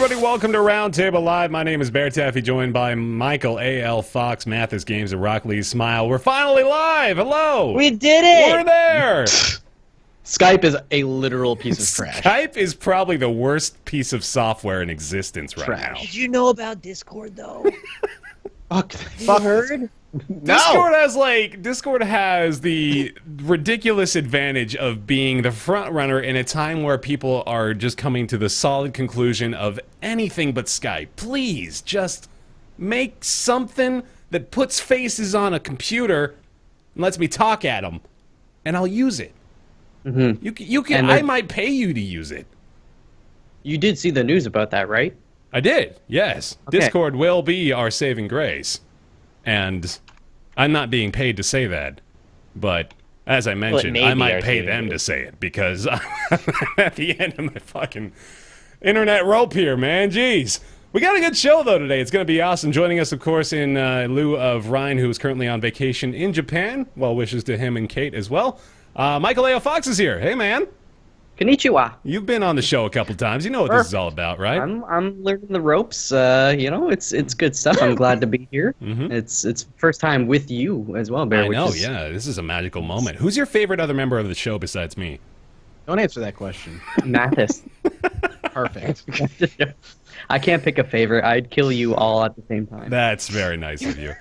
everybody. Welcome to Roundtable Live. My name is BaerTaffy, joined by MichaelalFox, MathasGames, and RockLeeSmile. We're finally live. Hello. We did it. We're there. Skype is a literal piece of trash. Skype is probably the worst piece of software in existence right now. Did you know about Discord though? Fuck. You heard? No. Discord has the ridiculous advantage of being the front runner in a time where people are just coming to the solid conclusion of anything but Skype. Please just make something that puts faces on a computer and lets me talk at them, and I'll use it. Mm-hmm. You can. I might pay you to use it. You did see the news about that, right? I did. Yes. Okay. Discord will be our saving grace. And I'm not being paid to say that, but as I mentioned, I might pay them to say it because I'm at the end of my fucking internet rope here, man. Jeez. We got a good show, though, today. It's going to be awesome. Joining us, of course, in lieu of Ryan, who is currently on vacation in Japan. Well wishes to him and Kate as well. MichaelalFox is here. Hey, man. Konnichiwa. You've been on the show a couple times. You know what this is all about, right? I'm learning the ropes. You know, it's good stuff. I'm glad to be here. Mm-hmm. It's first time with you as well, Bear. I know, yeah. This is a magical moment. Who's your favorite other member of the show besides me? Don't answer that question. Mathas. Perfect. I can't pick a favorite. I'd kill you all at the same time. That's very nice of you.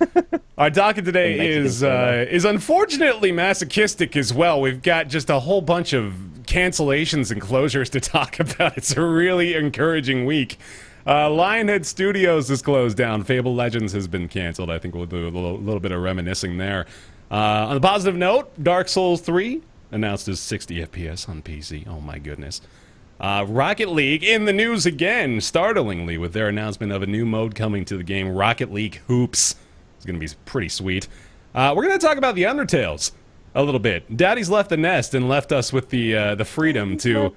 Our docket today is unfortunately masochistic as well. We've got just a whole bunch of cancellations and closures to talk about. It's a really encouraging week. Lionhead Studios is closed down. Fable Legends has been canceled. I think we'll do a little bit of reminiscing there. On a positive note, Dark Souls 3 announced as 60 FPS on PC. Oh my goodness. Rocket League in the news again, startlingly, with their announcement of a new mode coming to the game, Rocket League Hoops. It's going to be pretty sweet. We're going to talk about the Undertales a little bit. Daddy's left the nest and left us with the freedom to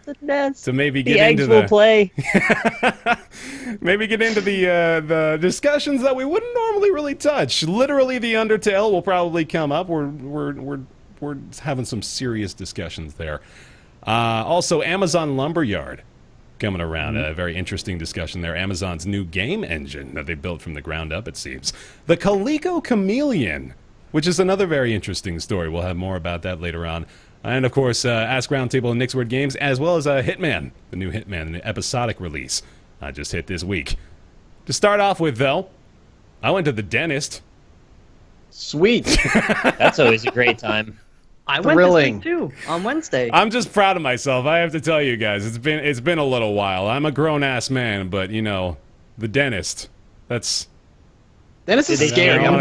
maybe get into the play. maybe get into the discussions that we wouldn't normally really touch. Literally, the Undertale will probably come up. We're having some serious discussions there. Also, Amazon Lumberyard coming around. A very interesting discussion there. Amazon's new game engine that they built from the ground up, it seems. The Coleco Chameleon, which is another very interesting story. We'll have more about that later on. And, of course, Ask Roundtable and Nick's Word Games, as well as Hitman, the new Hitman, the episodic release. Just hit this week. To start off with, though, I went to the dentist. Sweet. That's always a great time. I went this week too on Wednesday. I'm just proud of myself. I have to tell you guys, it's been a little while. I'm a grown-ass man, but, you know, the dentist, that's... Dentist is scary. I'm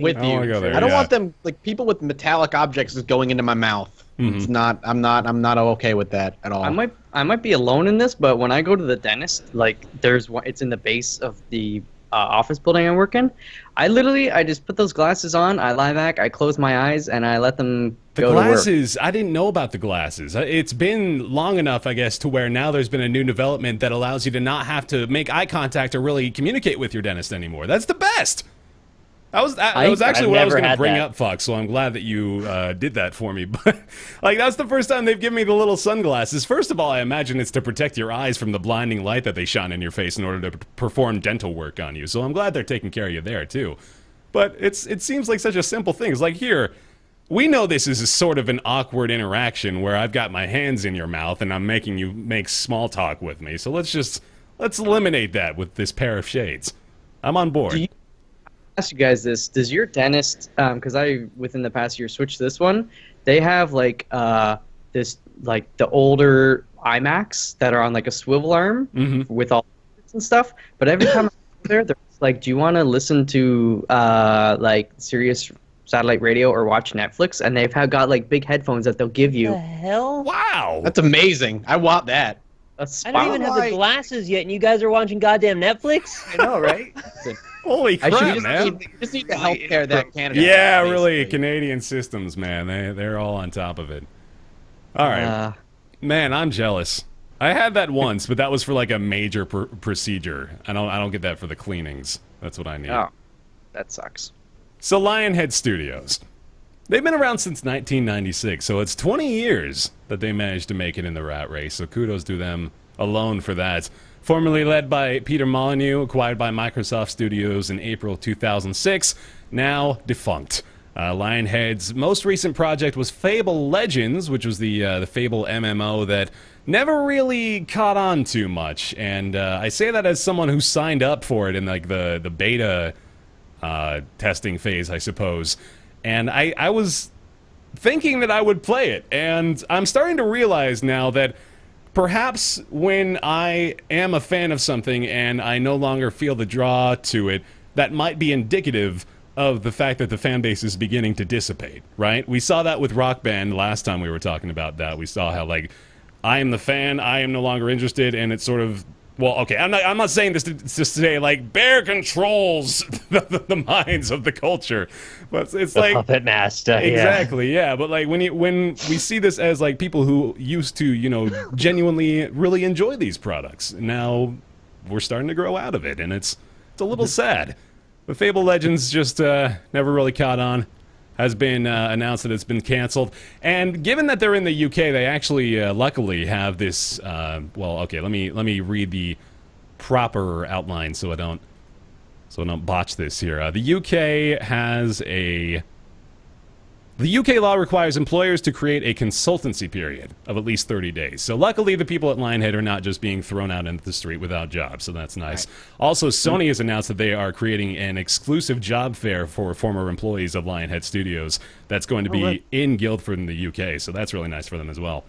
with you. I don't want them, like, people with metallic objects just going into my mouth. Mm-hmm. It's not. I'm not okay with that at all. I might be alone in this, but when I go to the dentist, like, it's in the base of the office building I work in. I just put those glasses on, I lie back, I close my eyes, and I let them go to work. The glasses, I didn't know about the glasses. It's been long enough, I guess, to where now there's been a new development that allows you to not have to make eye contact or really communicate with your dentist anymore. That's the best! That was actually what I was going to bring up, Fox, so I'm glad that you did that for me. But like, that's the first time they've given me the little sunglasses. First of all, I imagine it's to protect your eyes from the blinding light that they shine in your face in order to perform dental work on you. So I'm glad they're taking care of you there, too. But it seems like such a simple thing. It's like, here, we know this is a sort of an awkward interaction where I've got my hands in your mouth and I'm making you make small talk with me. So let's eliminate that with this pair of shades. I'm on board. Ask you guys this: does your dentist, because I within the past year switched to this one, they have like this, like, the older iMacs that are on like a swivel arm with all and stuff, but every time I'm there, they're like, do you want to listen to like Sirius satellite radio or watch Netflix? And they've got like big headphones that they'll give you. The hell? Wow, That's amazing. I want that. A I don't even have the glasses yet, and you guys are watching goddamn Netflix? I know, right? Holy crap, man. You just need the healthcare that Canada Yeah, has, really, basically. Canadian systems, man. They're all on top of it. All right. Man, I'm jealous. I had that once, but that was for like a major procedure. I don't get that for the cleanings. That's what I need. Oh, that sucks. So Lionhead Studios. They've been around since 1996, so it's 20 years that they managed to make it in the rat race, so kudos to them alone for that. Formerly led by Peter Molyneux, acquired by Microsoft Studios in April 2006, now defunct. Lionhead's most recent project was Fable Legends, which was the Fable MMO that never really caught on too much. And I say that as someone who signed up for it in like the beta testing phase, I suppose. And I was thinking that I would play it, and I'm starting to realize now that perhaps when I am a fan of something and I no longer feel the draw to it, that might be indicative of the fact that the fan base is beginning to dissipate, right? We saw that with Rock Band last time we were talking about that. We saw how, like, I am the fan, I am no longer interested, and it's sort of... Well, okay, I'm not saying this to say, like, Baer controls the minds of the culture, but it's The like... puppet master. Exactly, yeah. But like when we see this as like people who used to, you know, genuinely really enjoy these products, now we're starting to grow out of it, and it's a little sad. But Fable Legends just never really caught on. Has been announced that it's been canceled, and given that they're in the UK, they actually luckily have this. Well, okay, let me read the proper outline so I don't botch this here. The UK has a... The UK law requires employers to create a consultancy period of at least 30 days. So luckily the people at Lionhead are not just being thrown out into the street without jobs, so that's nice. Right. Also, Sony has announced that they are creating an exclusive job fair for former employees of Lionhead Studios that's going to be in Guildford in the UK, so that's really nice for them as well.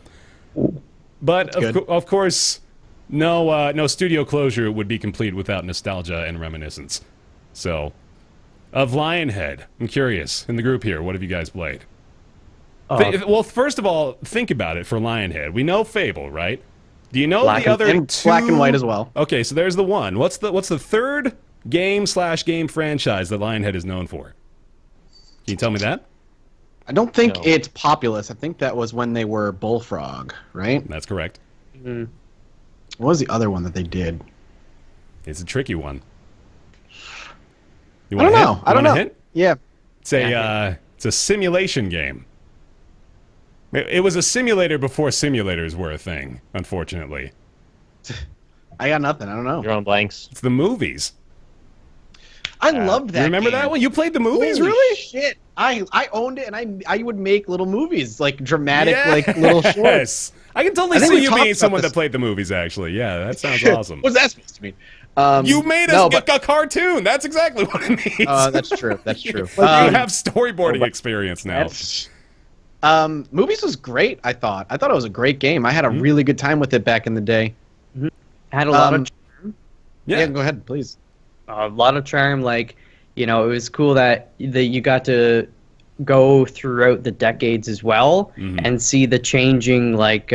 But of course, no studio closure would be complete without nostalgia and reminiscence. So... Of Lionhead, I'm curious, in the group here, what have you guys played? Well, first of all, think about it for Lionhead. We know Fable, right? Do you know the other two? Black and White as well. Okay, so there's the one. What's the third game franchise that Lionhead is known for? Can you tell me that? I don't think it's Populous. I think that was when they were Bullfrog, right? That's correct. Mm-hmm. What was the other one that they did? It's a tricky one. I don't know. I don't know. Hint? Yeah. It's a simulation game. It was a simulator before simulators were a thing, unfortunately. I got nothing. I don't know. You're on blanks. It's the movies. I loved that. You remember game. that one? You played the movies, Holy really? Shit! I owned it, and I would make little movies, like dramatic, like little shorts. Yes, I can totally see you being someone this. that played the movies. Actually, yeah, that sounds awesome. What's that supposed to mean? You made a cartoon. That's exactly what it means. That's true. That's true. You have storyboarding experience now. Movies was great. I thought it was a great game. I had a really good time with it back in the day. Mm-hmm. Had a lot of charm. Yeah, go ahead, please. A lot of charm. Like, you know, it was cool that you got to go throughout the decades as well and see the changing, like,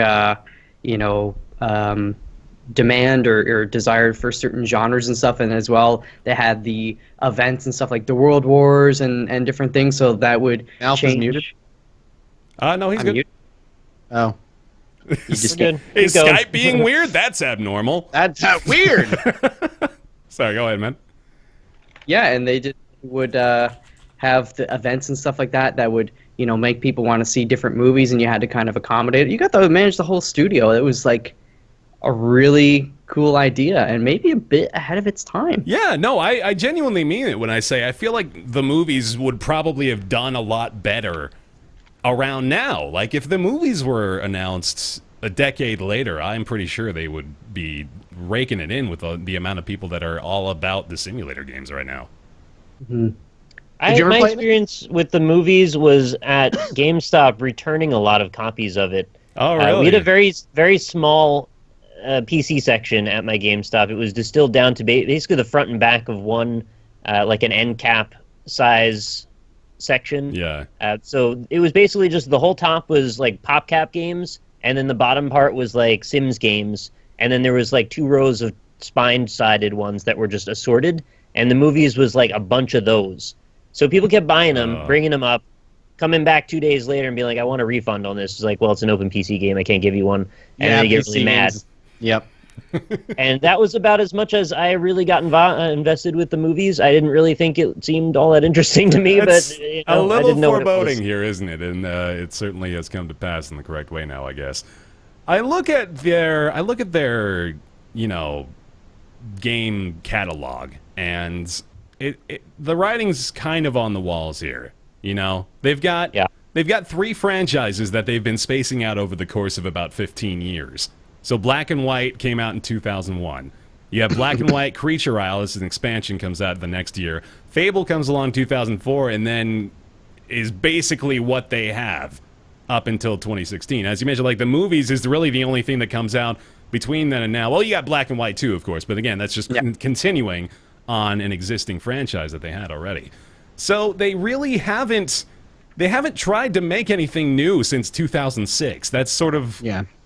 demand or desire for certain genres and stuff, and as well they had the events and stuff like the World Wars and different things, so that would Alpha's muted? No, he's good. Muted. Oh. Is Skype being weird? That's abnormal. That's weird. Sorry, go ahead, man. Yeah, and they would have the events and stuff like that would, you know, make people want to see different movies, and you had to kind of accommodate it. You got to manage the whole studio. It was like a really cool idea and maybe a bit ahead of its time. Yeah, no, I genuinely mean it when I say I feel like the movies would probably have done a lot better around now. Like, if the movies were announced a decade later, I'm pretty sure they would be raking it in with the amount of people that are all about the simulator games right now. Mm-hmm. My experience with the movies was at GameStop returning a lot of copies of it. Oh, really? We had a very, very small PC section at my GameStop. It was distilled down to basically the front and back of one, like an end cap size section. Yeah. So it was basically just the whole top was like PopCap games, and then the bottom part was like Sims games, and then there was like 2 rows of spine-sided ones that were just assorted, and the movies was like a bunch of those. So people kept buying them, bringing them up, coming back 2 days later and being like, I want a refund on this. It's like, well, it's an open PC game. I can't give you one. And then they get really mad. Yep. And that was about as much as I really got invested with the movies. I didn't really think it seemed all that interesting to me, but you know, a little I didn't know foreboding here, isn't it? And it certainly has come to pass in the correct way now, I guess. I look at their game catalog, and the writing's kind of on the walls here. They've got 3 franchises that they've been spacing out over the course of about 15 years. So Black and White came out in 2001. You have Black and White Creature Isle. This is an expansion, comes out the next year. Fable comes along 2004, and then is basically what they have up until 2016. As you mentioned, like the movies is really the only thing that comes out between then and now. Well, you got Black and White too, of course, but again, that's just continuing on an existing franchise that they had already. So they really haven't tried to make anything new since 2006. That's sort of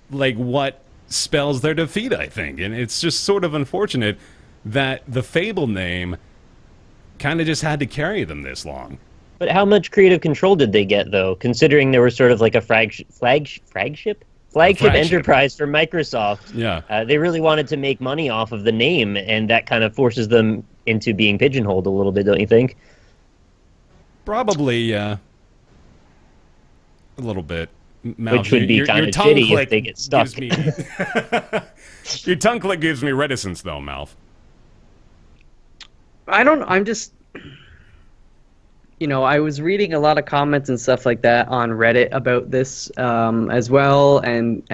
like what spells their defeat, I think. And it's just sort of unfortunate that the Fable name kind of just had to carry them this long. But how much creative control did they get, though, considering they were sort of like a flagship enterprise for Microsoft? Yeah. They really wanted to make money off of the name, and that kind of forces them into being pigeonholed a little bit, don't you think? Probably, a little bit. Mouth, which would be kind of shitty if they get stuck. Your tongue click gives me reticence, though, Mouth. I'm just... I was reading a lot of comments and stuff like that on Reddit about this as well, and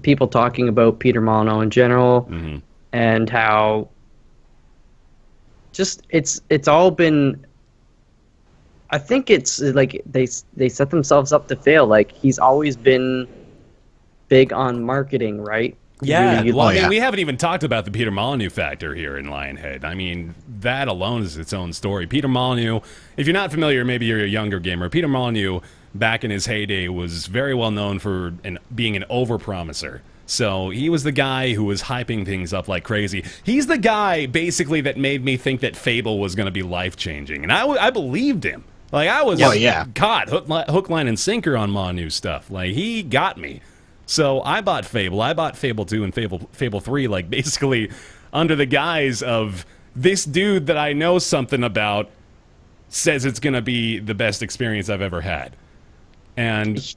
people talking about Peter Molyneux in general, and how just it's all been... I think it's like they set themselves up to fail. Like, he's always been big on marketing, right? Yeah, well, I mean, we haven't even talked about the Peter Molyneux factor here in Lionhead. I mean, that alone is its own story. Peter Molyneux, if you're not familiar, maybe you're a younger gamer, Peter Molyneux, back in his heyday, was very well known for being an overpromiser. So he was the guy who was hyping things up like crazy. He's the guy, basically, that made me think that Fable was going to be life-changing. And I believed him. Like, I was caught, hook, line, and sinker on Molyneux stuff. Like, he got me. So I bought Fable. I bought Fable 2 and Fable 3, like, basically under the guise of this dude that I know something about says it's going to be the best experience I've ever had. And,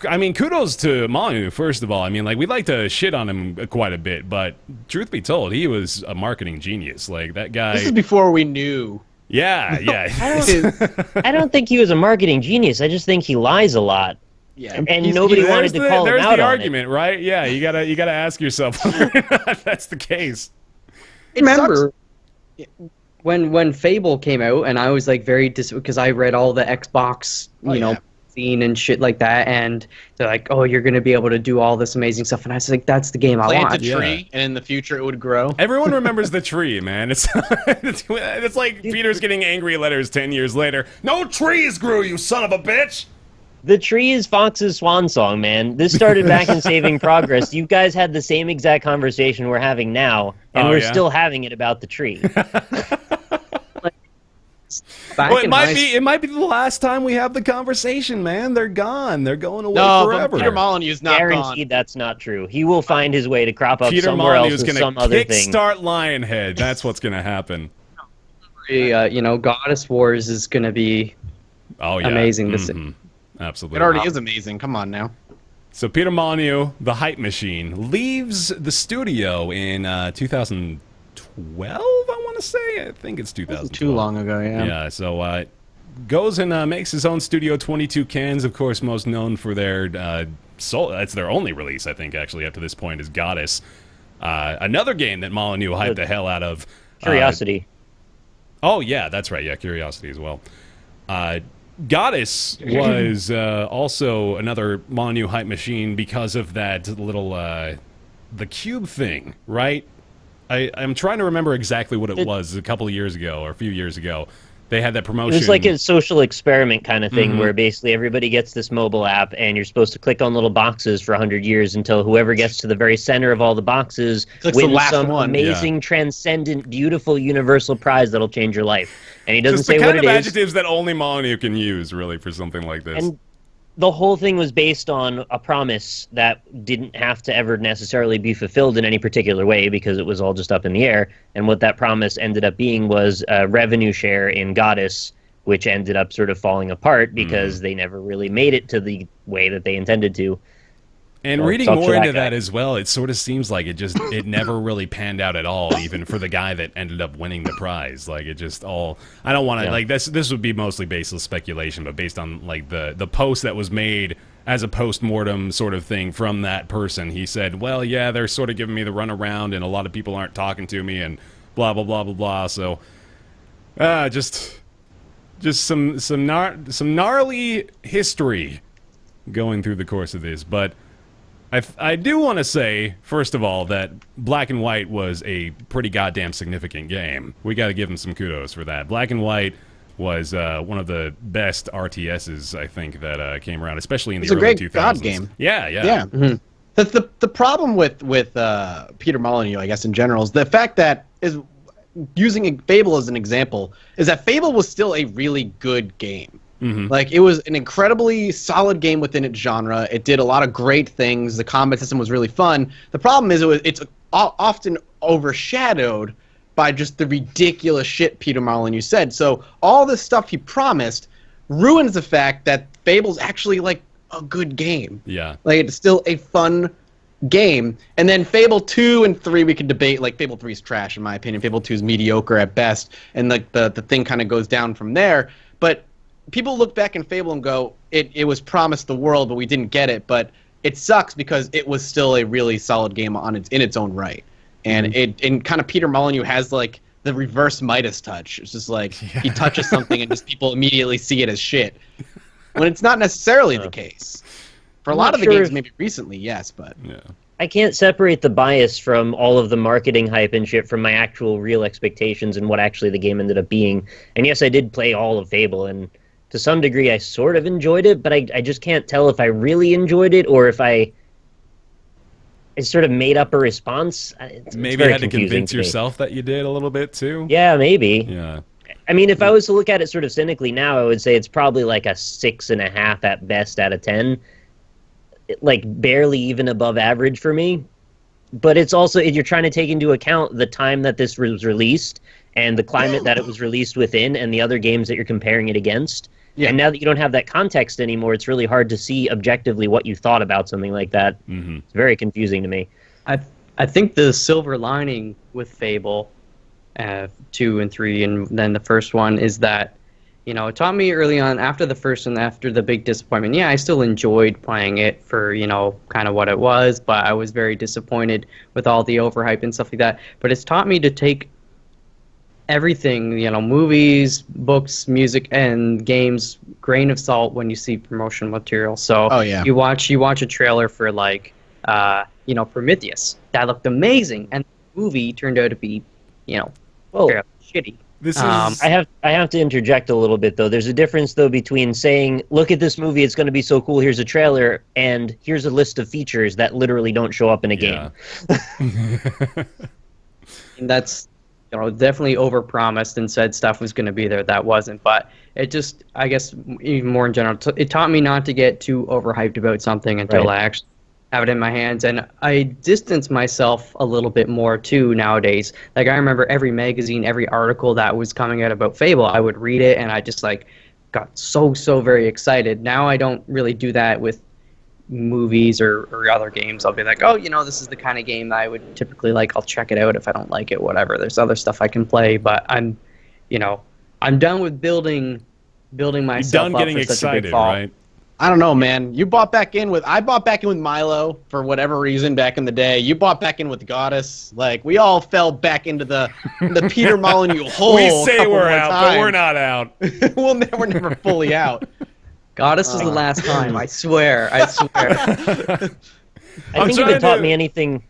I mean, kudos to Molyneux, first of all. I mean, like, we like to shit on him quite a bit, but truth be told, he was a marketing genius. Like, that guy... This is before we knew... Yeah. I don't think he was a marketing genius. I just think he lies a lot. Yeah, and nobody wanted to call him out on it. There's the argument, right? Yeah, you gotta ask yourself whether or not that's the case. Remember when Fable came out, and I was like very because I read all the Xbox, scene and shit like that, and they're like, "Oh, you're gonna be able to do all this amazing stuff," and I was like, "That's the game I want." Plant a tree, and in the future it would grow. Everyone remembers the tree, man. It's like Peter's getting angry letters 10 years later. No trees grew, you son of a bitch. The tree is Fox's swan song, man. This started back in Saving Progress. You guys had the same exact conversation we're having now, and we're still having it about the tree. Well, it might be the last time we have the conversation, man. They're gone. They're going away forever. Peter Molyneux is not Guaranteed gone. That's not true. He will find his way to crop up Peter somewhere Molyneux else is with some other thing. Kickstart Lionhead. That's what's going to happen. Goddess Wars is going to be amazing to see. Absolutely. It already is amazing. Come on now. So Peter Molyneux, the hype machine, leaves the studio in 2012, I want to say. I think it's 2012. Too long ago, yeah. Yeah, so goes and makes his own studio, 22 Cans, of course, most known for their that's their only release, I think, actually, up to this point, is Goddess. Another game that Molyneux hyped the hell out of. Curiosity. Oh, yeah, that's right. Yeah, Curiosity as well. Goddess was also another Molyneux hype machine because of that little, the cube thing, right? I'm trying to remember exactly what it was a couple of years ago, or a few years ago. They had that promotion. It was like a social experiment kind of thing where basically everybody gets this mobile app and you're supposed to click on little boxes for 100 years until whoever gets to the very center of all the boxes wins some amazing, transcendent, beautiful, universal prize that'll change your life. And he doesn't say what it is. Just the kind of adjectives that only Molyneux can use, really, for something like this. And the whole thing was based on a promise that didn't have to ever necessarily be fulfilled in any particular way because it was all just up in the air. And what that promise ended up being was a revenue share in Goddess, which ended up sort of falling apart because they never really made it to the way that they intended to. And Well, reading talk to more that into guy. that as well, it sort of seems like it never really panned out at all, even for the guy that ended up winning the prize. Like it just all, I don't want to, like this would be mostly baseless speculation, but based on like the post that was made as a post-mortem sort of thing from that person, he said, well, yeah, they're sort of giving me the runaround and a lot of people aren't talking to me and blah, blah, blah, blah, blah. So, just some gnarly history going through the course of this, but I do want to say, first of all, that Black and White was a pretty goddamn significant game. We got to give them some kudos for that. Black and White was one of the best RTSs, I think, that came around, especially in the early 2000s. It's a great God game. Yeah. Mm-hmm. The problem with Peter Molyneux, I guess, in general, is the fact that using Fable as an example, is that Fable was still a really good game. Mm-hmm. Like, it was an incredibly solid game within its genre. It did a lot of great things. The combat system was really fun. The problem is it's often overshadowed by just the ridiculous shit Peter Molyneux said. So all this stuff he promised ruins the fact that Fable's actually, like, a good game. Yeah. Like, it's still a fun game. And then Fable 2 and 3 we could debate. Like, Fable 3 is trash, in my opinion. Fable 2 is mediocre at best. And, like, the thing kind of goes down from there. But people look back in Fable and go, it was promised the world, but we didn't get it. But it sucks because it was still a really solid game in its own right. And and kind of Peter Molyneux has like the reverse Midas touch. It's just like he touches something and just people immediately see it as shit, when it's not necessarily the case. For a lot of the games, maybe recently, yes, but I can't separate the bias from all of the marketing hype and shit from my actual real expectations and what actually the game ended up being. And yes, I did play all of Fable, and to some degree I sort of enjoyed it, but I just can't tell if I really enjoyed it or if I sort of made up a response. Maybe you had to convince yourself that you did a little bit too? Yeah, maybe. Yeah. I mean, if I was to look at it sort of cynically now, I would say it's probably like a 6.5 at best out of 10. Like, barely even above average for me. But it's also, you're trying to take into account the time that this was released and the climate that it was released within and the other games that you're comparing it against. Yeah. And now that you don't have that context anymore, it's really hard to see objectively what you thought about something like that. Mm-hmm. It's very confusing to me. I think the silver lining with Fable 2 and 3 and then the first one is that, you know, it taught me early on, after the first and after the big disappointment, yeah, I still enjoyed playing it for, you know, kind of what it was, but I was very disappointed with all the overhype and stuff like that. But it's taught me to take everything, you know, movies, books, music, and games, grain of salt when you see promotional material. So you watch a trailer for, like, you know, Prometheus. That looked amazing, and the movie turned out to be, you know, shitty. This is... I have to interject a little bit, though. There's a difference, though, between saying, look at this movie, it's going to be so cool, here's a trailer, and here's a list of features that literally don't show up in a game. And that's, you know, definitely overpromised and said stuff was going to be there that wasn't. But it just, I guess, even more in general, it taught me not to get too overhyped about something until I actually have it in my hands. And I distance myself a little bit more, too, nowadays. Like, I remember every magazine, every article that was coming out about Fable, I would read it, and I just, like, got so very excited. Now I don't really do that with movies or other games. I'll be like, oh, you know, this is the kind of game that I would typically like. I'll check it out. If I don't like it, whatever. There's other stuff I can play, but I'm done with building myself You're done up getting for such excited, a big fall. right? I don't know, man. I bought back in with Milo for whatever reason back in the day. You bought back in with Goddess. Like, we all fell back into the Peter Molyneux hole. We say we're out, but we're not out. We're never fully out. Goddess was the last time. I swear. I think if it taught me anything,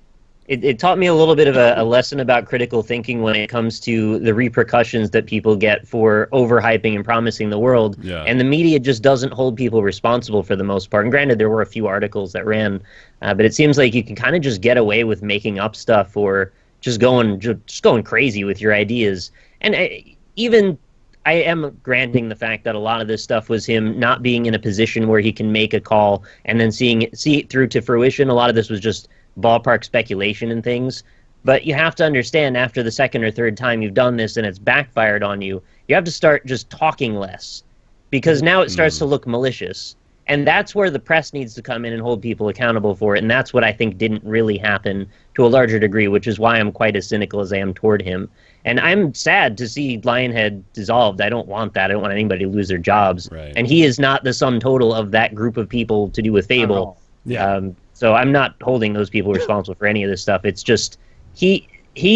it taught me a little bit of a lesson about critical thinking when it comes to the repercussions that people get for overhyping and promising the world. Yeah. And the media just doesn't hold people responsible for the most part. And granted, there were a few articles that ran, but it seems like you can kind of just get away with making up stuff or just going crazy with your ideas. And I am granting the fact that a lot of this stuff was him not being in a position where he can make a call and then see it through to fruition. A lot of this was just ballpark speculation and things. But you have to understand, after the second or third time you've done this and it's backfired on you, you have to start just talking less. Because now it starts to look malicious. And that's where the press needs to come in and hold people accountable for it. And that's what I think didn't really happen to a larger degree, which is why I'm quite as cynical as I am toward him. And I'm sad to see Lionhead dissolved. I don't want that. I don't want anybody to lose their jobs. Right. And he is not the sum total of that group of people to do with Fable. Yeah. So I'm not holding those people responsible for any of this stuff. It's just he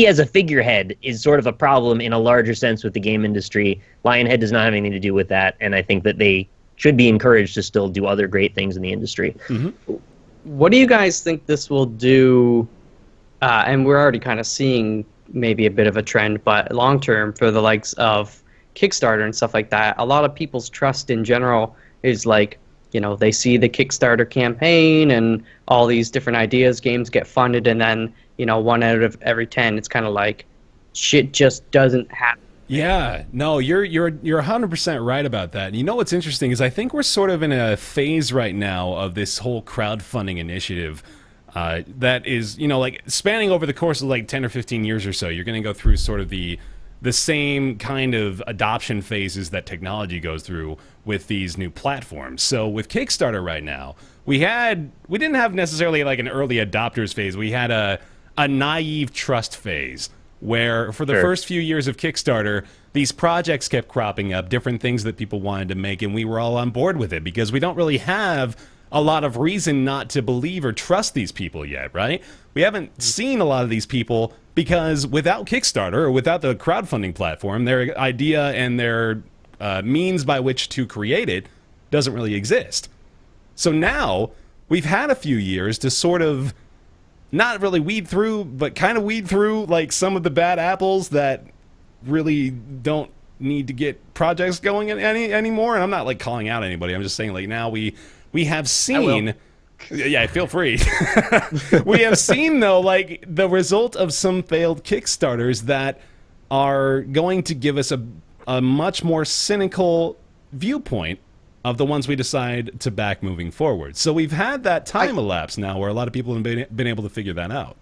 as a figurehead is sort of a problem in a larger sense with the game industry. Lionhead does not have anything to do with that. And I think that they should be encouraged to still do other great things in the industry. Mm-hmm. What do you guys think this will do? And we're already kind of seeing maybe a bit of a trend, but long term for the likes of Kickstarter and stuff like that, a lot of people's trust in general is like, you know, they see the Kickstarter campaign and all these different ideas, games get funded, and then, you know, 1 out of every 10, it's kind of like shit just doesn't happen. Yeah, no, you're 100% right about that. And you know what's interesting is I think we're sort of in a phase right now of this whole crowdfunding initiative that is, you know, like spanning over the course of like 10 or 15 years or so. You're going to go through sort of the same kind of adoption phases that technology goes through with these new platforms. So with Kickstarter right now, we didn't have necessarily like an early adopters phase. We had a naive trust phase, where for the first few years of Kickstarter, these projects kept cropping up, different things that people wanted to make, and we were all on board with it because we don't really have a lot of reason not to believe or trust these people yet, right? We haven't seen a lot of these people because without Kickstarter or without the crowdfunding platform, their idea and their means by which to create it doesn't really exist. So now we've had a few years to sort of not really weed through, but kind of weed through like some of the bad apples that really don't need to get projects going anymore. And I'm not like calling out anybody. I'm just saying like now we have seen. Yeah, feel free. We have seen though like the result of some failed Kickstarters that are going to give us a much more cynical viewpoint of the ones we decide to back moving forward. So we've had that time elapse now where a lot of people have been able to figure that out.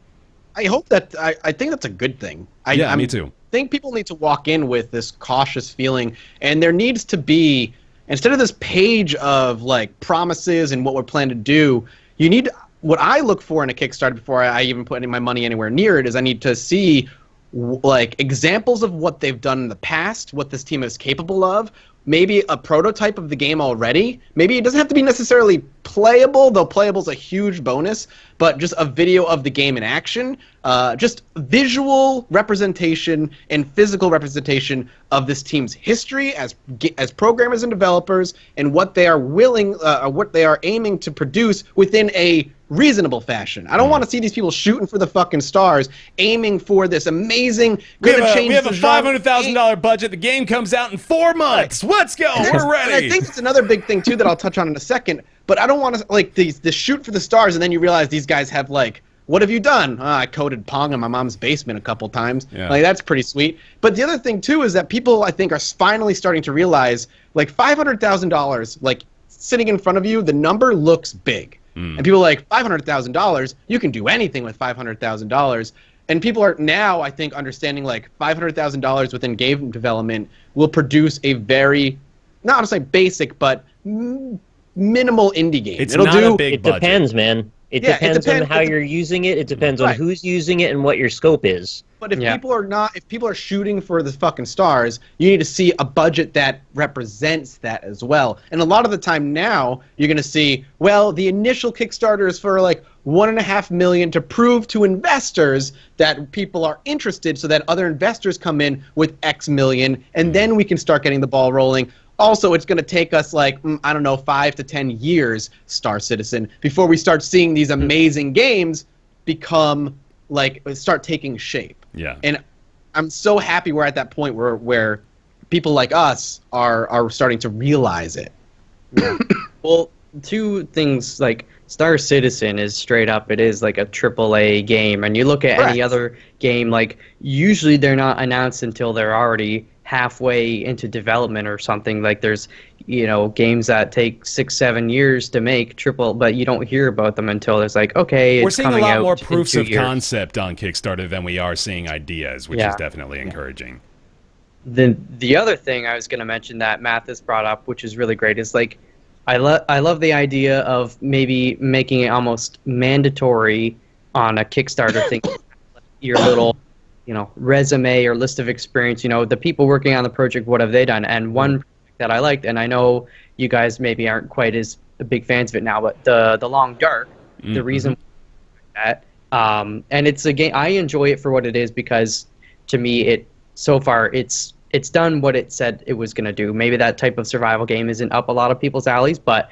I hope that I think that's a good thing. Me too. I think people need to walk in with this cautious feeling, and there needs to be, instead of this page of like promises and what we're planning to do, you need, what I look for in a Kickstarter before I even put any my money anywhere near it is I need to see like examples of what they've done in the past, what this team is capable of, maybe a prototype of the game already. Maybe it doesn't have to be necessarily playable, though playable is a huge bonus, but just a video of the game in action. Just visual representation and physical representation of this team's history as programmers and developers and what they are what they are aiming to produce within a reasonable fashion. I don't want to see these people shooting for the fucking stars, aiming for this amazing. We have a $500,000 budget. The game comes out in 4 months. Let's go. We're ready. And I think it's another big thing too that I'll touch on in a second. But I don't want to like the shoot for the stars, and then you realize these guys have like, what have you done? I coded Pong in my mom's basement a couple times. Yeah. Like that's pretty sweet. But the other thing too is that people I think are finally starting to realize like $500,000 like sitting in front of you, the number looks big. And people are like, $500,000, you can do anything with $500,000. And people are now, I think, understanding like $500,000 within game development will produce a very, not to say basic, but minimal indie game. It'll not do a big budget. It depends, man. It depends on how you're using it. It depends on who's using it and what your scope is. But if people are shooting for the fucking stars, you need to see a budget that represents that as well. And a lot of the time now, you're going to see, well, the initial Kickstarter is for like $1.5 million to prove to investors that people are interested, so that other investors come in with X million, and then we can start getting the ball rolling. Also, it's going to take us like, I don't know, 5 to 10 years, Star Citizen, before we start seeing these amazing games become like start taking shape. Yeah. And I'm so happy we're at that point where people like us are starting to realize it. Yeah. Well, two things, like Star Citizen is straight up, it is like a AAA game, and you look at any other game, like usually they're not announced until they're already halfway into development or something. Like there's, you know, games that take 6-7 years to make but you don't hear about them until there's like, okay, we're it's seeing coming out a lot more proofs of years. Concept on Kickstarter than we are seeing ideas, which is definitely encouraging. The other thing I was going to mention that Mathas brought up, which is really great, is like I love the idea of maybe making it almost mandatory on a Kickstarter thing. Your little, resume or list of experience. The people working on the project, what have they done? And one project that I liked, and I know you guys maybe aren't quite as big fans of it now, but the Long Dark. The reason that, and it's a game I enjoy it for what it is, because to me so far it's done what it said it was going to do. Maybe that type of survival game isn't up a lot of people's alleys, but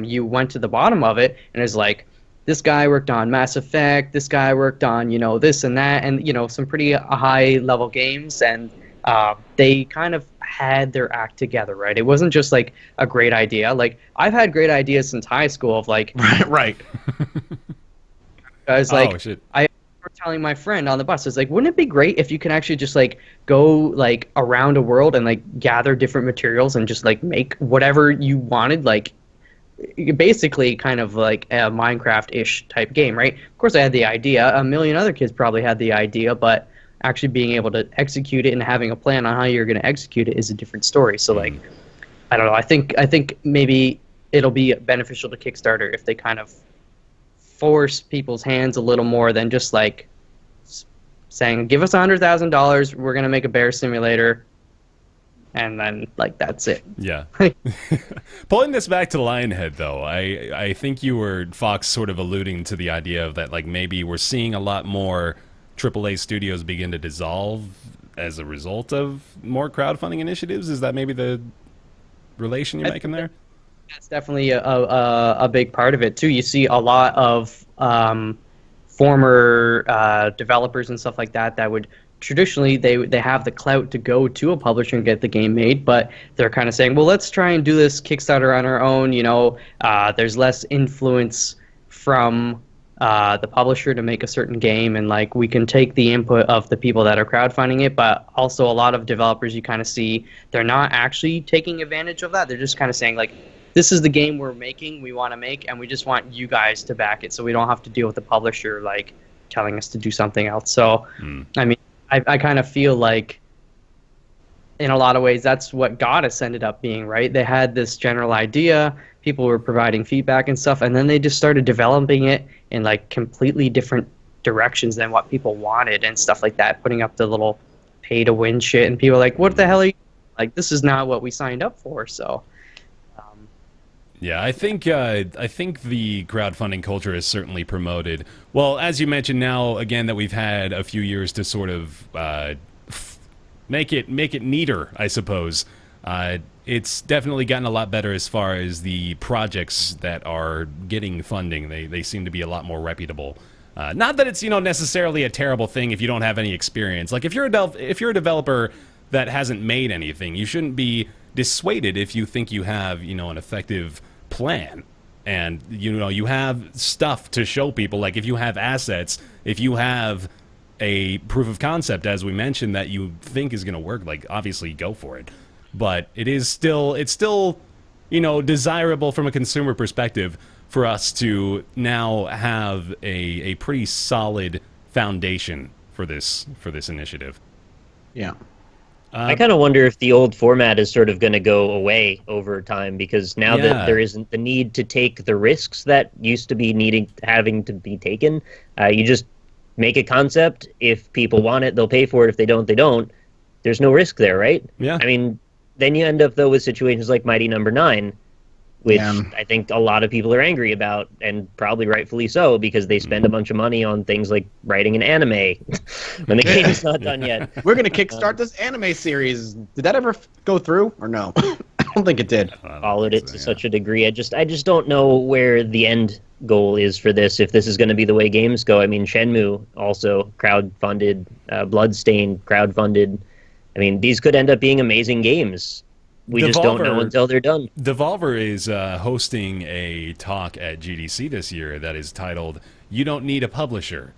you went to the bottom of it, and it's like, this guy worked on Mass Effect, this guy worked on, this and that, and, some pretty high-level games, and they kind of had their act together, right? It wasn't just, like, a great idea. Like, I've had great ideas since high school of, like... Right. I was like... Oh, shit. I telling my friend on the bus, it's like, wouldn't it be great if you can actually just like go like around a world and like gather different materials and just like make whatever you wanted, like basically kind of like a Minecraft-ish type game, right? Of course I had the idea, a million other kids probably had the idea, but actually being able to execute it and having a plan on how you're going to execute it is a different story. So like, I don't know, I think maybe it'll be beneficial to Kickstarter if they kind of force people's hands a little more than just like saying, give us $100,000, we're going to make a bear simulator, and then like that's it. Yeah. Pulling this back to Lionhead, though, I think you were, Fox, sort of alluding to the idea of that, like, maybe we're seeing a lot more AAA studios begin to dissolve as a result of more crowdfunding initiatives. Is that maybe the relation you're making there? That's definitely a big part of it too. You see a lot of former developers and stuff like that would traditionally they have the clout to go to a publisher and get the game made, but they're kind of saying, well, let's try and do this Kickstarter on our own. There's less influence from the publisher to make a certain game, and like we can take the input of the people that are crowdfunding it, but also a lot of developers you kind of see they're not actually taking advantage of that. They're just kind of saying like, this is the game we want to make, and we just want you guys to back it, so we don't have to deal with the publisher like telling us to do something else. So, I mean, I kind of feel like, in a lot of ways, that's what Goddess ended up being, right? They had this general idea, people were providing feedback and stuff, and then they just started developing it in like completely different directions than what people wanted and stuff like that, putting up the little pay-to-win shit, and people are like, what the hell are you, like, this is not what we signed up for, so... Yeah, I think the crowdfunding culture is certainly promoted. Well, as you mentioned now, again, that we've had a few years to sort of make it neater, I suppose. It's definitely gotten a lot better as far as the projects that are getting funding. They seem to be a lot more reputable. Not that it's necessarily a terrible thing if you don't have any experience. Like if you're a developer that hasn't made anything, you shouldn't be dissuaded if you think you have an effective plan, and you have stuff to show people. Like if you have assets, if you have a proof of concept, as we mentioned, that you think is going to work, like obviously go for it. But it's still desirable from a consumer perspective for us to now have a pretty solid foundation for this initiative. Yeah. I kind of wonder if the old format is sort of going to go away over time, because now that there isn't the need to take the risks that used to be having to be taken, you just make a concept. If people want it, they'll pay for it. If they don't, they don't. There's no risk there, right? Yeah. I mean, then you end up, though, with situations like Mighty Number 9, which I think a lot of people are angry about, and probably rightfully so, because they spend a bunch of money on things like writing an anime when the game's not done yet. We're going to kickstart this anime series. Did that ever go through, or no? I don't think it did. Followed it to such a degree. I just don't know where the end goal is for this, if this is going to be the way games go. I mean, Shenmue also crowdfunded, Bloodstained crowdfunded. I mean, these could end up being amazing games. We just don't know until they're done. Devolver is hosting a talk at GDC this year that is titled, "You Don't Need a Publisher."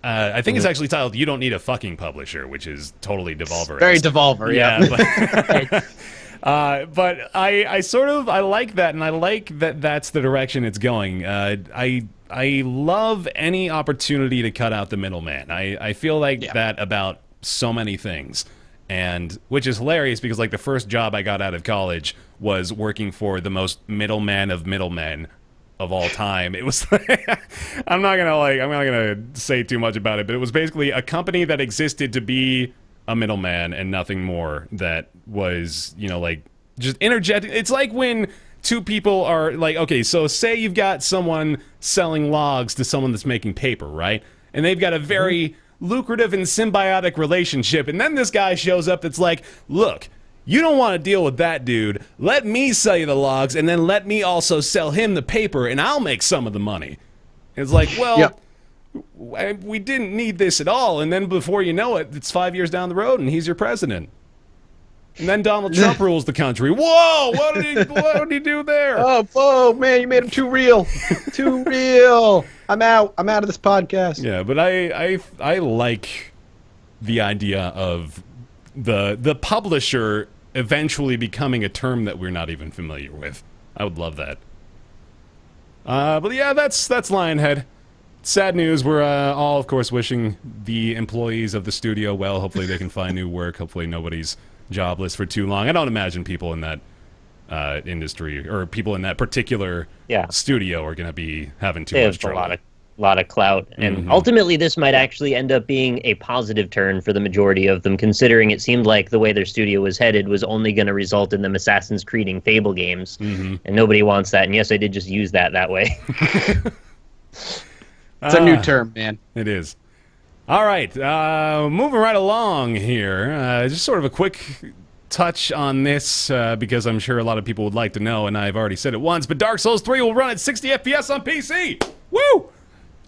I think it's actually titled, "You Don't Need a Fucking Publisher," which is totally Devolver. Very Devolver, yeah. But I like that, and I like that that's the direction it's going. I love any opportunity to cut out the middleman. I feel like that about so many things. And which is hilarious because like the first job I got out of college was working for the most middleman of middlemen of all time. It was I'm not gonna say too much about it, but it was basically a company that existed to be a middleman and nothing more, that was, you know, like just interjecting. It's like when two people are like, okay, so say you've got someone selling logs to someone that's making paper, right? And they've got a very lucrative and symbiotic relationship, and then this guy shows up that's like, look, you don't want to deal with that dude. Let me sell you the logs, and then let me also sell him the paper, and I'll make some of the money. It's like, well, we didn't need this at all, and then before you know it, it's 5 years down the road, and he's your president. And then Donald Trump rules the country. Whoa! What did he do there? Oh, whoa, man, you made him too real. Too real. I'm out. I'm out of this podcast. Yeah, but I like the idea of the publisher eventually becoming a term that we're not even familiar with. I would love that. But yeah, that's Lionhead. Sad news. We're all, of course, wishing the employees of the studio well. Hopefully they can find new work. Hopefully nobody's jobless for too long. I don't imagine people in that industry or people in that particular studio are going to be having too much trouble. A lot of clout, and ultimately this might actually end up being a positive turn for the majority of them, considering it seemed like the way their studio was headed was only going to result in them Assassin's Creeding Fable games, and nobody wants that. And yes, I did just use that way. It's a new term, man. It is. All right, moving right along here. Just sort of a quick touch on this, because I'm sure a lot of people would like to know, and I've already said it once, but Dark Souls 3 will run at 60 FPS on PC! Woo!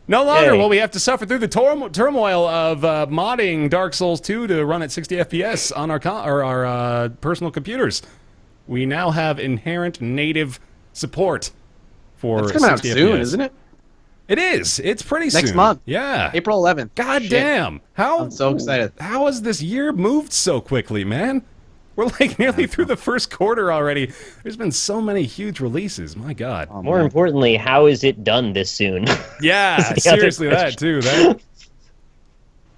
No longer will we have to suffer through the turmoil of modding Dark Souls 2 to run at 60 FPS on our personal computers. We now have inherent native support for 60 FPS. It's coming out soon, isn't it? It is. It's pretty soon. Next month. Yeah. April 11th. God damn. I'm so excited. How has this year moved so quickly, man? We're like nearly through the first quarter already. There's been so many huge releases. My God. Oh, more importantly, how is it done this soon? Yeah, seriously, that too.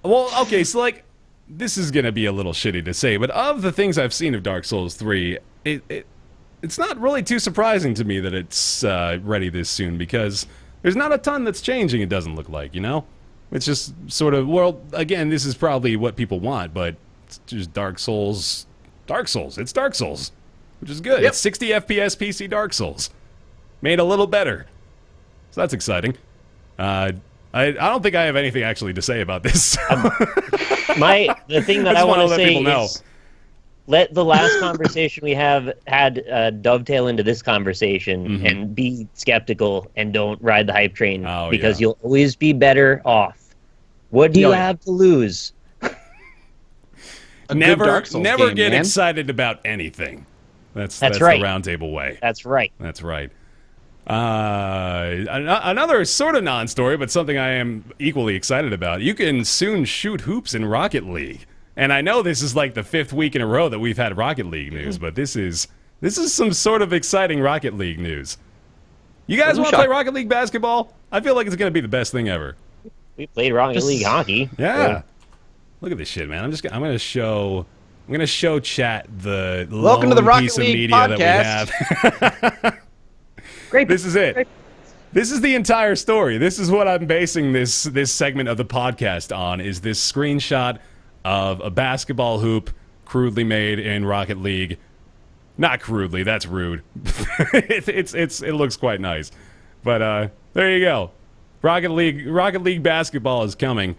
Well, okay, so like, this is gonna be a little shitty to say, but of the things I've seen of Dark Souls 3, it's not really too surprising to me that it's ready this soon, because there's not a ton that's changing, it doesn't look like, you know? It's just sort of, well, again, this is probably what people want, but it's just Dark Souls. It's Dark Souls, which is good. Yep. It's 60 FPS PC Dark Souls, made a little better. So that's exciting. I don't think I have anything actually to say about this. The thing that I want to say is, let the last conversation we had dovetail into this conversation, and be skeptical and don't ride the hype train, because you'll always be better off. What do you have to lose? Never get excited about anything. That's right. The Roundtable way. That's right. That's right. Another sort of non-story, but something I am equally excited about. You can soon shoot hoops in Rocket League. And I know this is like the 5th week in a row that we've had Rocket League news, but this is some sort of exciting Rocket League news. You guys want to play Rocket League basketball? I feel like it's going to be the best thing ever. We played Rocket League hockey. Yeah. Look at this shit, man. I'm gonna show chat the welcome to the Rocket piece League of media podcast. That we have. Great. This is it. This is the entire story. This is what I'm basing this segment of the podcast on, is this screenshot of a basketball hoop crudely made in Rocket League. Not crudely, that's rude. It looks quite nice. But there you go. Rocket League basketball is coming,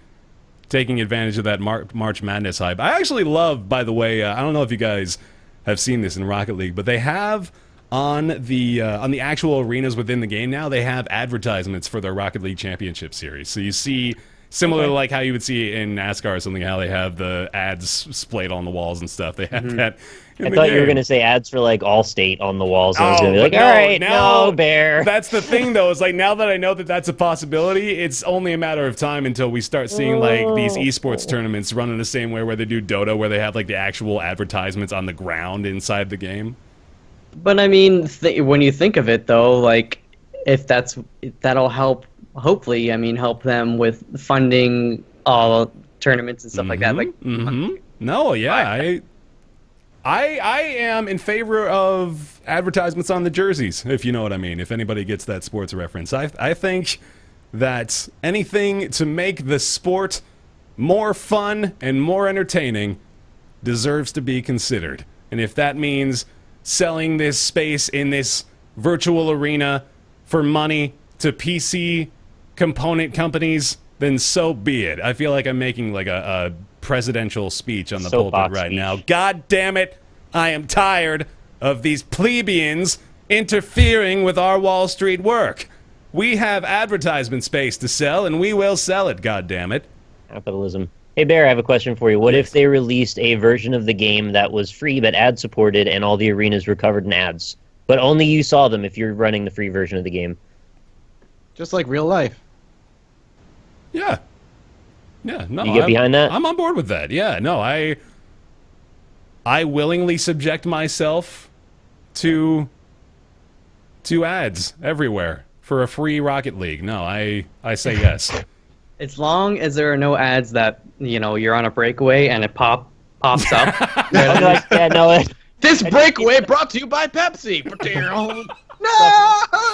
taking advantage of that March Madness hype. I actually love, by the way, I don't know if you guys have seen this in Rocket League, but they have on the actual arenas within the game now, they have advertisements for their Rocket League Championship Series. So you see, similar to like how you would see in NASCAR or something, how they have the ads splayed on the walls and stuff. They have that. I thought you were going to say ads for like Allstate on the walls. I was going to be like, all right, no, Bear. That's the thing, though, is like now that I know that that's a possibility, it's only a matter of time until we start seeing like these esports tournaments running the same way where they do Dota, where they have like the actual advertisements on the ground inside the game. But I mean, when you think of it, though, like if that'll help, hopefully, I mean, help them with funding all tournaments and stuff like that. Like, No, yeah, I am in favor of advertisements on the jerseys, if you know what I mean, if anybody gets that sports reference. I think that anything to make the sport more fun and more entertaining deserves to be considered. And if that means selling this space in this virtual arena for money to PC component companies, then so be it. I feel like I'm making like a presidential speech on the pulpit right now. God damn it, I am tired of these plebeians interfering with our Wall Street work. We have advertisement space to sell, and we will sell it, god damn it. Capitalism. Hey, Bear, I have a question for you. What if they released a version of the game that was free but ad-supported and all the arenas were covered in ads? But only you saw them if you're running the free version of the game. Just like real life. Yeah. Yeah, no. You get behind that? I'm on board with that. Yeah, no, I willingly subject myself to ads everywhere for a free Rocket League. No, I say yes. As long as there are no ads that, you know, you're on a breakaway and it pops up. This breakaway brought to you by Pepsi. No!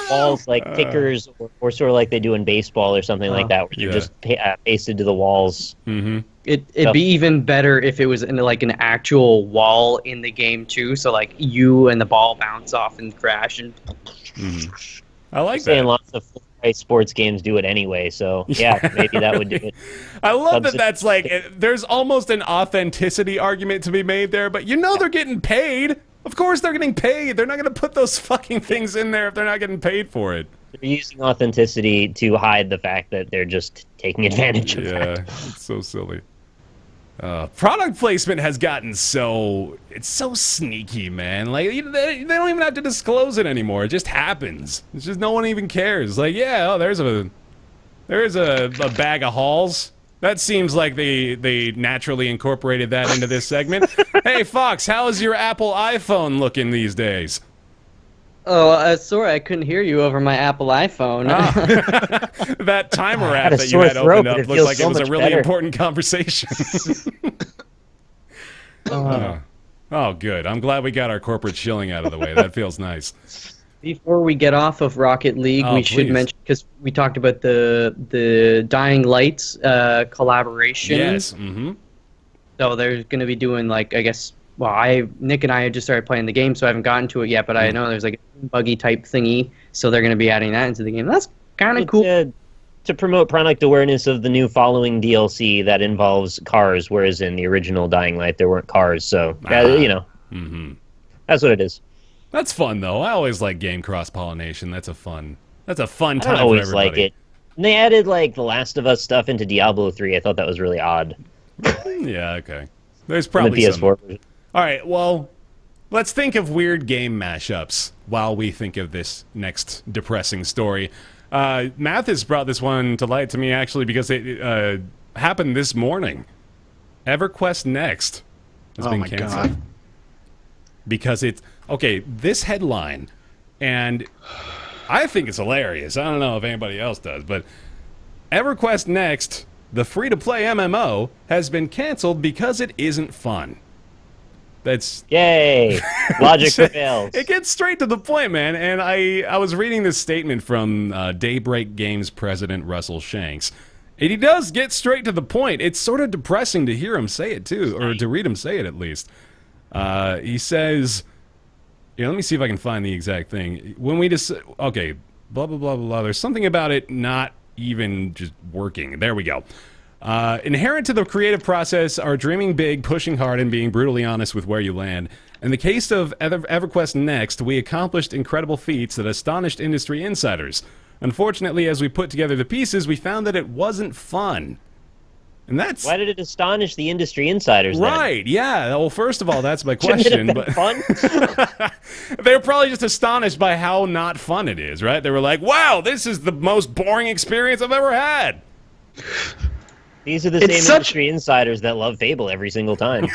Walls like tickers, or sort of like they do in baseball or something like that, where they're just pasted to the walls. Mm-hmm. It'd be even better if it was in like an actual wall in the game too, so like you and the ball bounce off and crash. And I like saying that. lots of full-price sports games do it anyway, so yeah, maybe that would do it. I love that that's like, there's almost an authenticity argument to be made there, but you know they're getting paid. Of course they're getting paid. They're not going to put those fucking things in there if they're not getting paid for it. They're using authenticity to hide the fact that they're just taking advantage of that. Yeah, it's so silly. Product placement has gotten it's so sneaky, man. Like, they don't even have to disclose it anymore. It just happens. It's just no one even cares. Like, yeah, there's a bag of Halls. That seems like they naturally incorporated that into this segment. Hey, Fox, how is your Apple iPhone looking these days? Oh, sorry, I couldn't hear you over my Apple iPhone. That timer app that you had opened up looked like it was a really important conversation. Oh, good. I'm glad we got our corporate shilling out of the way. That feels nice. Before we get off of Rocket League, we should mention, because we talked about the Dying Light collaboration. Yes. Mm-hmm. So they're going to be doing, like, I guess, well, Nick and I had just started playing the game, so I haven't gotten to it yet, but I know there's like a buggy type thingy, so they're going to be adding that into the game. That's kind of cool. To promote product awareness of the new following DLC that involves cars, whereas in the original Dying Light there weren't cars, so, you know, that's what it is. That's fun, though. I always like game cross-pollination. That's a fun time for everybody. I always like it. And they added, like, The Last of Us stuff into Diablo 3. I thought that was really odd. Yeah, okay. There's probably the PS4 version. All right, well, let's think of weird game mashups while we think of this next depressing story. Mathas brought this one to light to me, actually, because it happened this morning. EverQuest Next has been canceled. God. Because it's... Okay, this headline, and I think it's hilarious. I don't know if anybody else does, but EverQuest Next, the free-to-play MMO, has been canceled because it isn't fun. That's... Yay! Logic prevails. It gets straight to the point, man, and I was reading this statement from Daybreak Games president Russell Shanks, and he does get straight to the point. It's sort of depressing to hear him say it, too, or to read him say it, at least. He says... Yeah, let me see if I can find the exact thing. When we just... Okay, blah, blah, blah, blah. There's something about it not even just working. There we go. Inherent to the creative process are dreaming big, pushing hard, and being brutally honest with where you land. In the case of EverQuest Next, we accomplished incredible feats that astonished industry insiders. Unfortunately, as we put together the pieces, we found that it wasn't fun. And that's... Why did it astonish the industry insiders, then? Right, yeah. Well, first of all, that's my question. Shouldn't it have been fun? They were probably just astonished by how not fun it is, right? They were like, wow, this is the most boring experience I've ever had. These are the same industry insiders that love Fable every single time.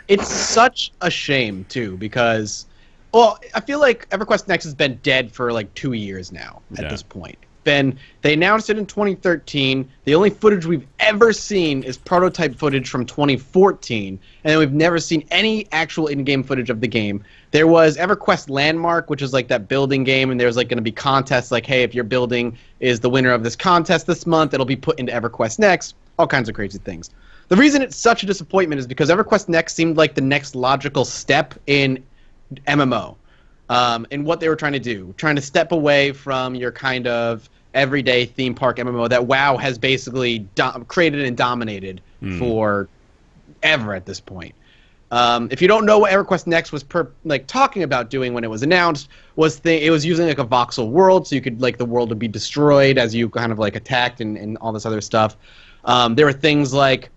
It's such a shame, too, because... Well, I feel like EverQuest Next has been dead for like 2 years now at this point. They announced it in 2013. The only footage we've ever seen is prototype footage from 2014, and we've never seen any actual in-game footage of the game. There was EverQuest Landmark, which is like that building game, and there's like going to be contests like, hey, if your building is the winner of this contest this month, it'll be put into EverQuest Next, all kinds of crazy things. The reason it's such a disappointment is because EverQuest Next seemed like the next logical step in MMO, in what they were trying to do, trying to step away from your kind of everyday theme park MMO that WoW has basically created and dominated for ever at this point. If you don't know what EverQuest Next was talking about doing when it was announced, it was using like a voxel world, so you could the world would be destroyed as you kind of attacked and all this other stuff. There were things like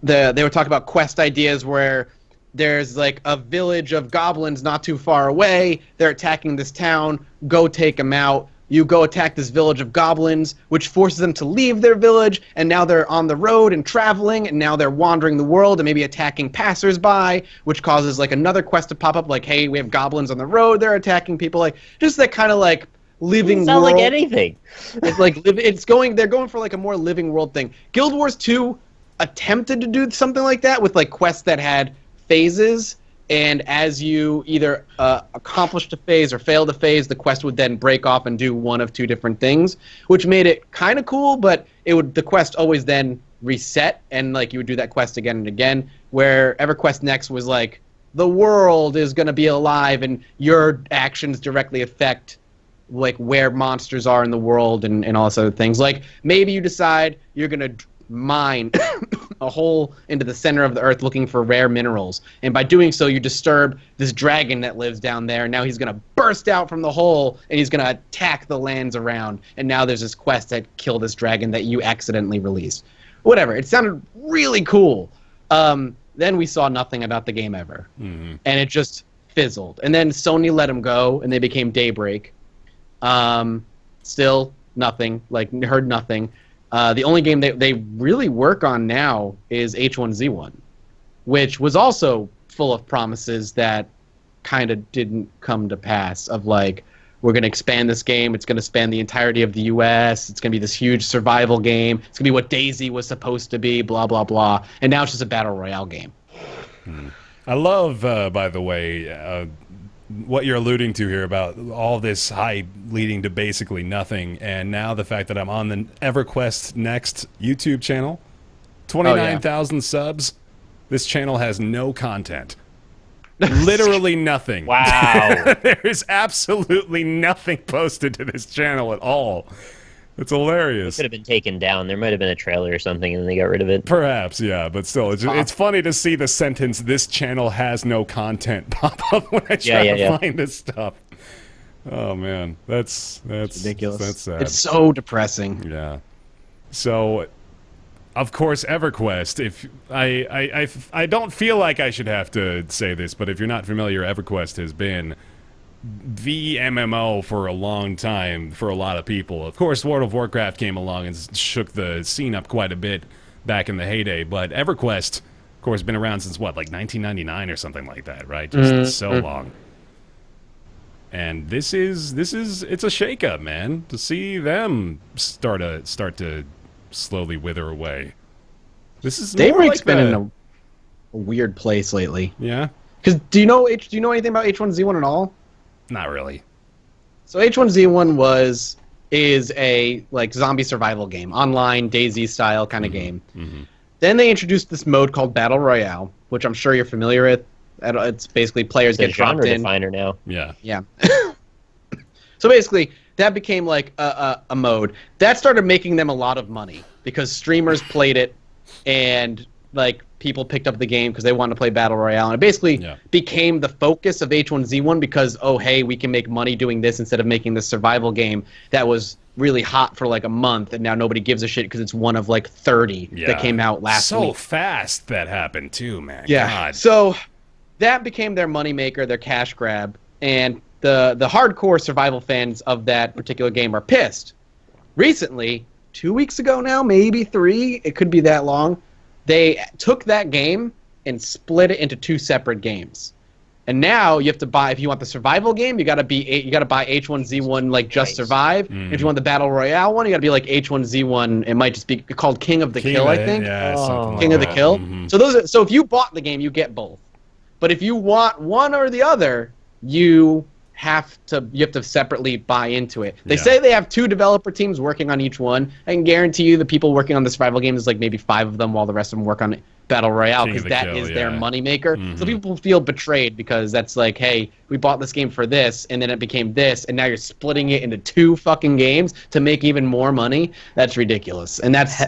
they were talking about quest ideas where there's like a village of goblins not too far away. They're attacking this town. Go take them out. You go attack this village of goblins, which forces them to leave their village, and now they're on the road and traveling, and now they're wandering the world and maybe attacking passersby, which causes another quest to pop up, like, hey, we have goblins on the road, they're attacking people, just that kind of living world. Sound like anything. It's they're going for a more living world thing. Guild Wars 2 attempted to do something like that with quests that had phases, and as you either accomplished a phase or failed a phase, the quest would then break off and do one of two different things, which made it kind of cool, but the quest always then reset, and you would do that quest again and again, where EverQuest Next was the world is going to be alive and your actions directly affect where monsters are in the world and all those other things. Maybe you decide you're going to mine a hole into the center of the earth looking for rare minerals, and by doing so you disturb this dragon that lives down there, and now he's going to burst out from the hole and he's going to attack the lands around, and now there's this quest to kill this dragon that you accidentally released. Whatever, it sounded really cool. Then we saw nothing about the game ever, and it just fizzled, and then Sony let them go and they became Daybreak. Still nothing, heard nothing. The only game they really work on now is H1Z1, which was also full of promises that kind of didn't come to pass, of we're going to expand this game, it's going to span the entirety of the US, it's going to be this huge survival game, it's going to be what DayZ was supposed to be, blah, blah, blah, and now it's just a battle royale game. I love, by the way, what you're alluding to here about all this hype leading to basically nothing, and now the fact that I'm on the EverQuest Next YouTube channel, 29,000 subs, this channel has no content. Literally nothing. Wow. There is absolutely nothing posted to this channel at all. It's hilarious. It could have been taken down. There might have been a trailer or something, and then they got rid of it. Perhaps, yeah, but still, it's funny to see the sentence, "This channel has no content," pop up when I try to find this stuff. Oh, man. That's ridiculous. That's sad. It's so depressing. Yeah. So, of course, EverQuest, if I don't feel like I should have to say this, but if you're not familiar, EverQuest has been the MMO for a long time for a lot of people. Of course, World of Warcraft came along and shook the scene up quite a bit back in the heyday, but EverQuest, of course, been around since, 1999 or something like that, right? Just so long. And it's a shakeup, man, to see them start to slowly wither away. This is Daybreak's been in a weird place lately. Yeah? Because do you know anything about H1Z1 at all? Not really. So H1Z1 is a zombie survival game, online DayZ style kind of game. Then they introduced this mode called Battle Royale, which I'm sure you're familiar with. It's basically players get dropped in. Definer now. Yeah. Yeah. So basically, that became a mode that started making them a lot of money because streamers played it, and people picked up the game because they wanted to play Battle Royale, and it basically became the focus of H1Z1 because, oh, hey, we can make money doing this instead of making this survival game that was really hot for a month, and now nobody gives a shit because it's one of 30 that came out last week. So fast that happened too, man. Yeah. God. So that became their moneymaker, their cash grab, and the hardcore survival fans of that particular game are pissed. Recently, 2 weeks ago now, maybe 3, it could be that long, they took that game and split it into 2 separate games. And now you have to buy, if you want the survival game, you gotta buy H1Z1 like Just Survive. If you want the Battle Royale one, you gotta be like H1Z1. It might just be called King of the Kill, I think. Yeah, something like King of the that. Kill. So if you bought the game, you get both. But if you want one or the other, you have to separately buy into it. They say they have 2 developer teams working on each one. I can guarantee you the people working on the survival game is like maybe 5 of them, while the rest of them work on Battle Royale, because that is their moneymaker. So people feel betrayed because that's like, hey, we bought this game for this, and then it became this, and now you're splitting it into 2 fucking games to make even more money. That's ridiculous, and that's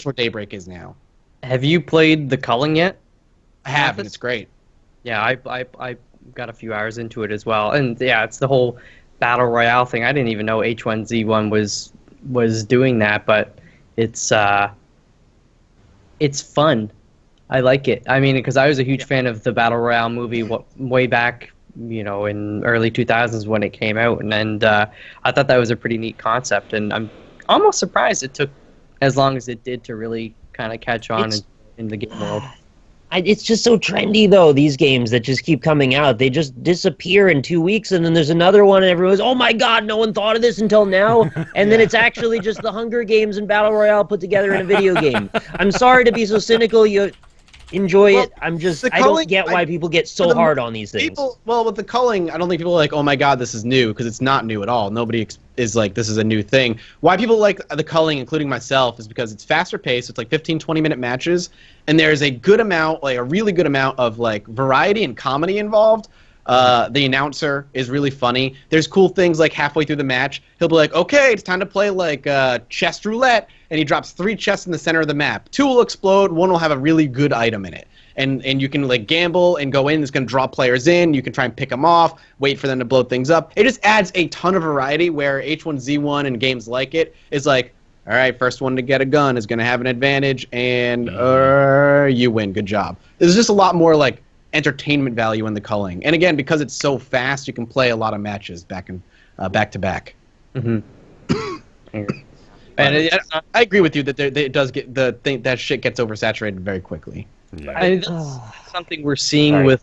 where Daybreak is now. Have you played The Culling yet? I have, and it's great. Yeah, I got a few hours into it as well, and yeah, it's the whole Battle Royale thing. I didn't even know H1Z1 was doing that, but it's fun. I like it. I mean, because I was a huge fan of the Battle Royale movie way back, in early 2000s when it came out, and I thought that was a pretty neat concept, and I'm almost surprised it took as long as it did to really kind of catch on in the game world. It's just so trendy, though, these games that just keep coming out. They just disappear in 2 weeks, and then there's another one, and everyone's, oh my god, no one thought of this until now. And then it's actually just the Hunger Games and Battle Royale put together in a video game. I'm sorry to be so cynical. You enjoy it. I don't get why people get so hard on these things. With the culling, I don't think people are like, oh my god, this is new, because it's not new at all. Nobody is like, this is a new thing. Why people like the culling, including myself, is because it's faster paced. It's like 15, 20-minute matches, and there's a good amount, like a really good amount of like variety and comedy involved. The announcer is really funny. There's cool things like halfway through the match, he'll be like, okay, it's time to play like chest roulette, and he drops 3 chests in the center of the map. 2 will explode, 1 will have a really good item in it. And you can like gamble and go in, it's going to draw players in, you can try and pick them off, wait for them to blow things up. It just adds a ton of variety, where H1Z1 and games like it is like, all right, first one to get a gun is going to have an advantage, and you win, good job. There's just a lot more like entertainment value in the culling, and again, because it's so fast, you can play a lot of matches back to back. Mm-hmm. And I agree with you that it does get that shit gets oversaturated very quickly. Yeah. I mean, that's something we're seeing with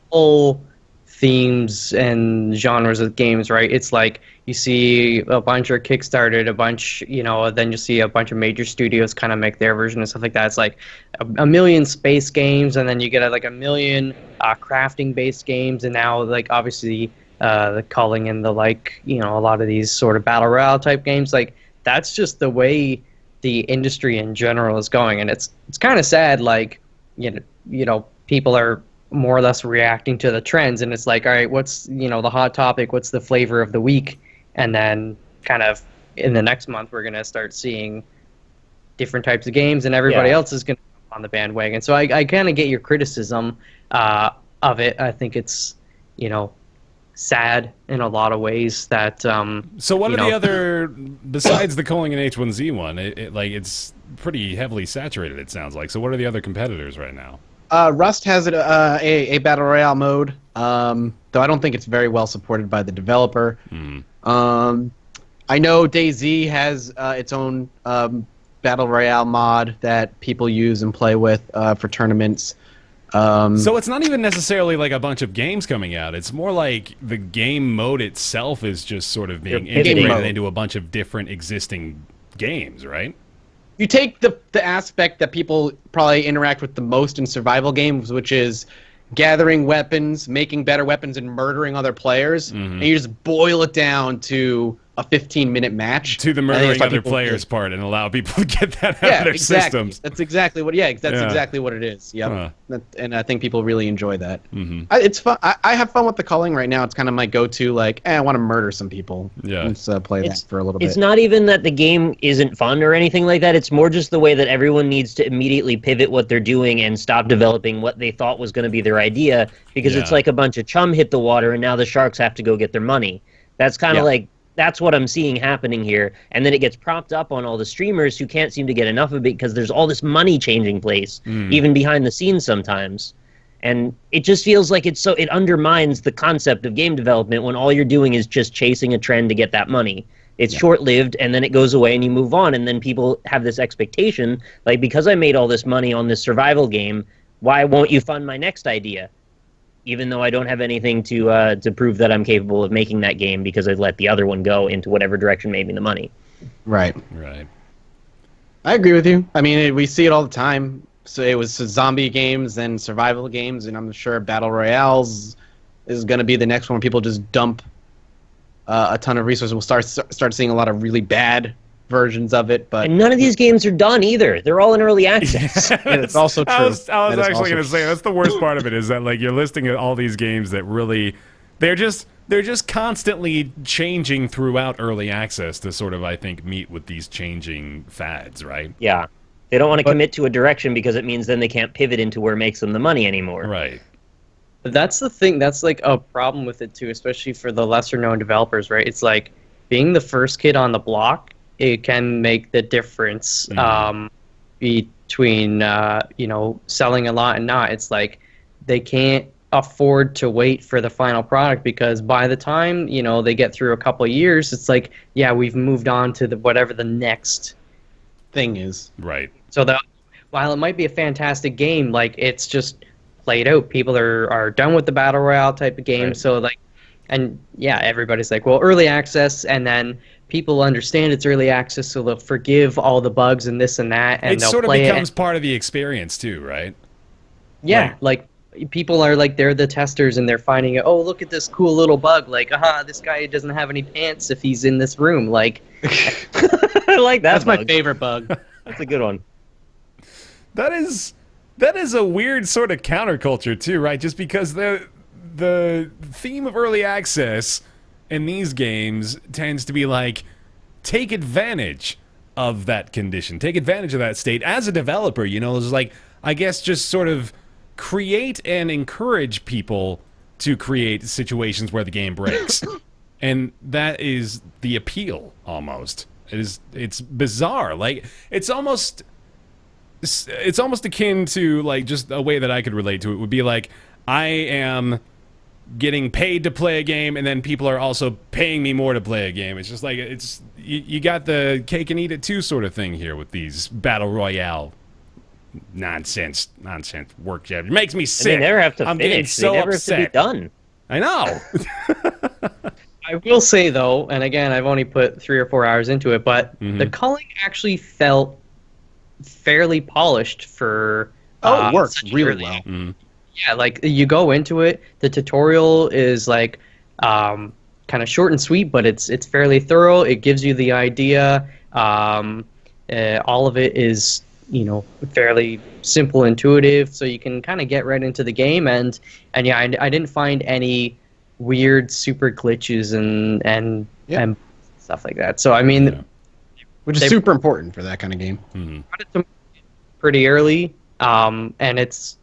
all themes and genres of games, right? It's like you see a bunch are kickstarted, a bunch, then you see a bunch of major studios kind of make their version and stuff like that. It's like a million space games, and then you get like a million crafting-based games, and now like obviously the culling and the like, a lot of these sort of battle royale type games. Like that's just the way the industry in general is going, and it's kind of sad. Like people are more or less reacting to the trends, and it's like, all right, what's the hot topic, what's the flavor of the week, and then kind of in the next month we're going to start seeing different types of games, and everybody else is going to come on the bandwagon. So I kind of get your criticism of it. I think it's sad in a lot of ways that so what are the other, besides the culling and H1Z1, it's pretty heavily saturated, it sounds like. So what are the other competitors right now? Rust has a battle royale mode, though I don't think it's very well supported by the developer. I know DayZ has its own battle royale mod that people use and play with for tournaments. So it's not even necessarily like a bunch of games coming out. It's more like the game mode itself is just sort of being integrated into a bunch of different existing games, right? You take the aspect that people probably interact with the most in survival games, which is gathering weapons, making better weapons, and murdering other players, and you just boil it down to a 15-minute match. To the murdering other players part, and allow people to get that out of their systems. That's exactly what. Exactly what it is. Yeah, and I think people really enjoy that. It's fun. I have fun with the culling right now. It's kind of my go-to. Like, I want to murder some people. Yeah, let's play that for a little bit. It's not even that the game isn't fun or anything like that. It's more just the way that everyone needs to immediately pivot what they're doing and stop developing what they thought was going to be their idea, because it's like a bunch of chum hit the water, and now the sharks have to go get their money. That's kind of like. That's what I'm seeing happening here. And then it gets propped up on all the streamers who can't seem to get enough of it because there's all this money changing place, even behind the scenes sometimes. And it just feels like it undermines the concept of game development when all you're doing is just chasing a trend to get that money. It's short-lived, and then it goes away and you move on. And then people have this expectation, like, because I made all this money on this survival game, why won't you fund my next idea? even though I don't have anything to prove that I'm capable of making that game because I let the other one go into whatever direction made me the money. Right. Right. I agree with you. I mean, we see it all the time. So it was zombie games and survival games, and I'm sure Battle Royales is going to be the next one where people just dump a ton of resources. We'll start seeing a lot of really bad versions of it, but And none of these games are done either. They're all in early access. and it's also true. I was That is actually also going to say that's the worst part of it is that like you're listing all these games that really they're just constantly changing throughout early access to sort of I think meet with these changing fads, right? Yeah. They don't want to commit to a direction because it means then they can't pivot into where it makes them the money anymore. Right. But that's the thing. That's like a problem with it too, especially for the lesser known developers, right? It's like being the first kid on the block. It can make the difference between selling a lot and not. It's like they can't afford to wait for the final product because by the time they get through a couple of years, it's like we've moved on to whatever the next thing is. Right. So that while it might be a fantastic game, like it's just played out. People are done with the battle royale type of game. Right. So like, and everybody's like, well, early access, and then people understand it's early access, so they'll forgive all the bugs and this and that, and It they'll sort of play becomes it. part of the experience too, right? Yeah, Right. like people are like they're the testers and they're finding it. Oh, look at this cool little bug! Like, this guy doesn't have any pants if he's in this room. Like, I like that. That's my bug. favorite bug. That's a good one. That is a weird sort of counterculture too, right? Just because the theme of early access in these games tends to be like take advantage of that condition, take advantage of that state as a developer. It's like I guess just sort of create and encourage people to create situations where the game breaks, and that is the appeal almost. It's bizarre. Like it's almost akin to like just a way that I could relate to it would be like I am getting paid to play a game and then people are also paying me more to play a game. It's just like you got the cake and eat it too sort of thing here with these battle royale nonsense work jobs. It makes me sick. And they never have to I'm getting finish. so they never upset. have to be done. I know. I will say though, and again, I've only put 3 or 4 hours into it, but the culling actually felt fairly polished for. It worked such really early- well. Yeah, like you go into it, the tutorial is like kind of short and sweet, but it's fairly thorough. It gives you the idea. All of it is fairly simple, intuitive, so you can kind of get right into the game. And I didn't find any weird super glitches and stuff like that. So I mean, Which is super important for that kind of game. got it to pretty early, and it's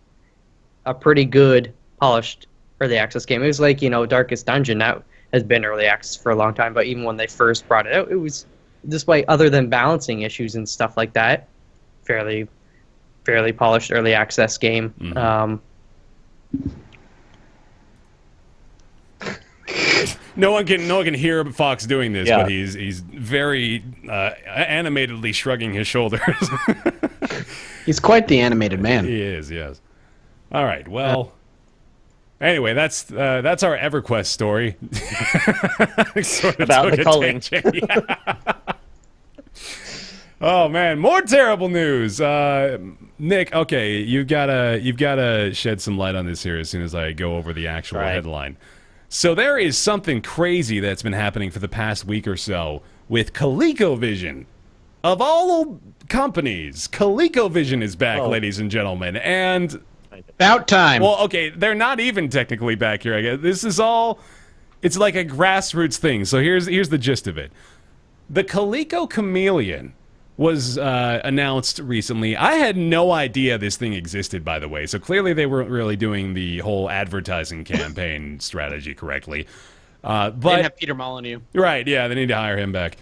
a pretty good polished early access game. It was like Darkest Dungeon that has been early access for a long time, but even when they first brought it out, it was, despite other than balancing issues and stuff like that, fairly polished early access game. No one can hear Fox doing this, Yeah. but he's very animatedly shrugging his shoulders. He's quite the animated man. He is, yes. All right, well. Anyway, that's our EverQuest story. Sort of About took the a culling. tangent, yeah. Oh man, more terrible news. Nick, okay, you've gotta shed some light on this here as soon as I go over the actual Right. headline. So there is something crazy that's been happening for the past week or so with ColecoVision. Of all companies, ColecoVision is back, ladies and gentlemen, and About time. well, okay, they're not even technically back here, I guess. This is all, it's like a grassroots thing. So here's the gist of it. The Coleco Chameleon was announced recently. I had no idea this thing existed, by the way. So clearly they weren't really doing the whole advertising campaign strategy correctly. Didn't But have Peter Molyneux. right, yeah, they need to hire him back.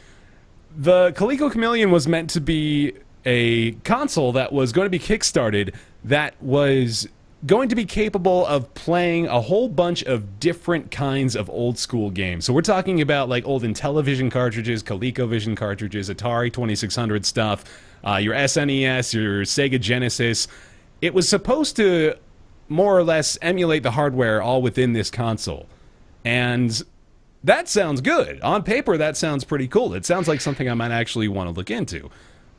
The Coleco Chameleon was meant to be a console that was going to be kickstarted that was going to be capable of playing a whole bunch of different kinds of old school games. So we're talking about like old Intellivision cartridges, ColecoVision cartridges, Atari 2600 stuff, your SNES, your Sega Genesis. It was supposed to more or less emulate the hardware all within this console. And that sounds good. On paper, that sounds pretty cool. It sounds like something I might actually want to look into.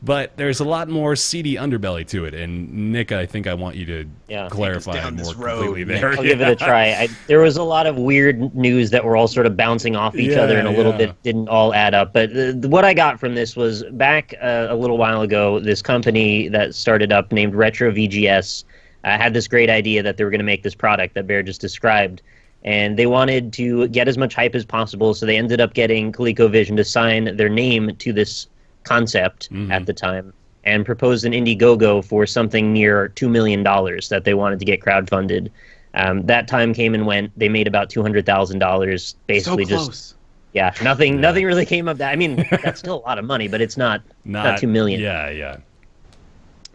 But there's a lot more seedy underbelly to it. And Nick, I think I want you to clarify it more completely there. I'll give it a try. There was a lot of weird news that were all sort of bouncing off each other and a little bit didn't all add up. But what I got from this was back a little while ago, this company that started up named Retro VGS had this great idea that they were going to make this product that Bear just described. And they wanted to get as much hype as possible, so they ended up getting ColecoVision to sign their name to this concept at the time and proposed an Indiegogo for something near $2 million that they wanted to get crowdfunded. That time came and went. They made about $200,000. Basically, so close. Nothing really came of that. I mean, that's still a lot of money, but it's not $2 million. Yeah.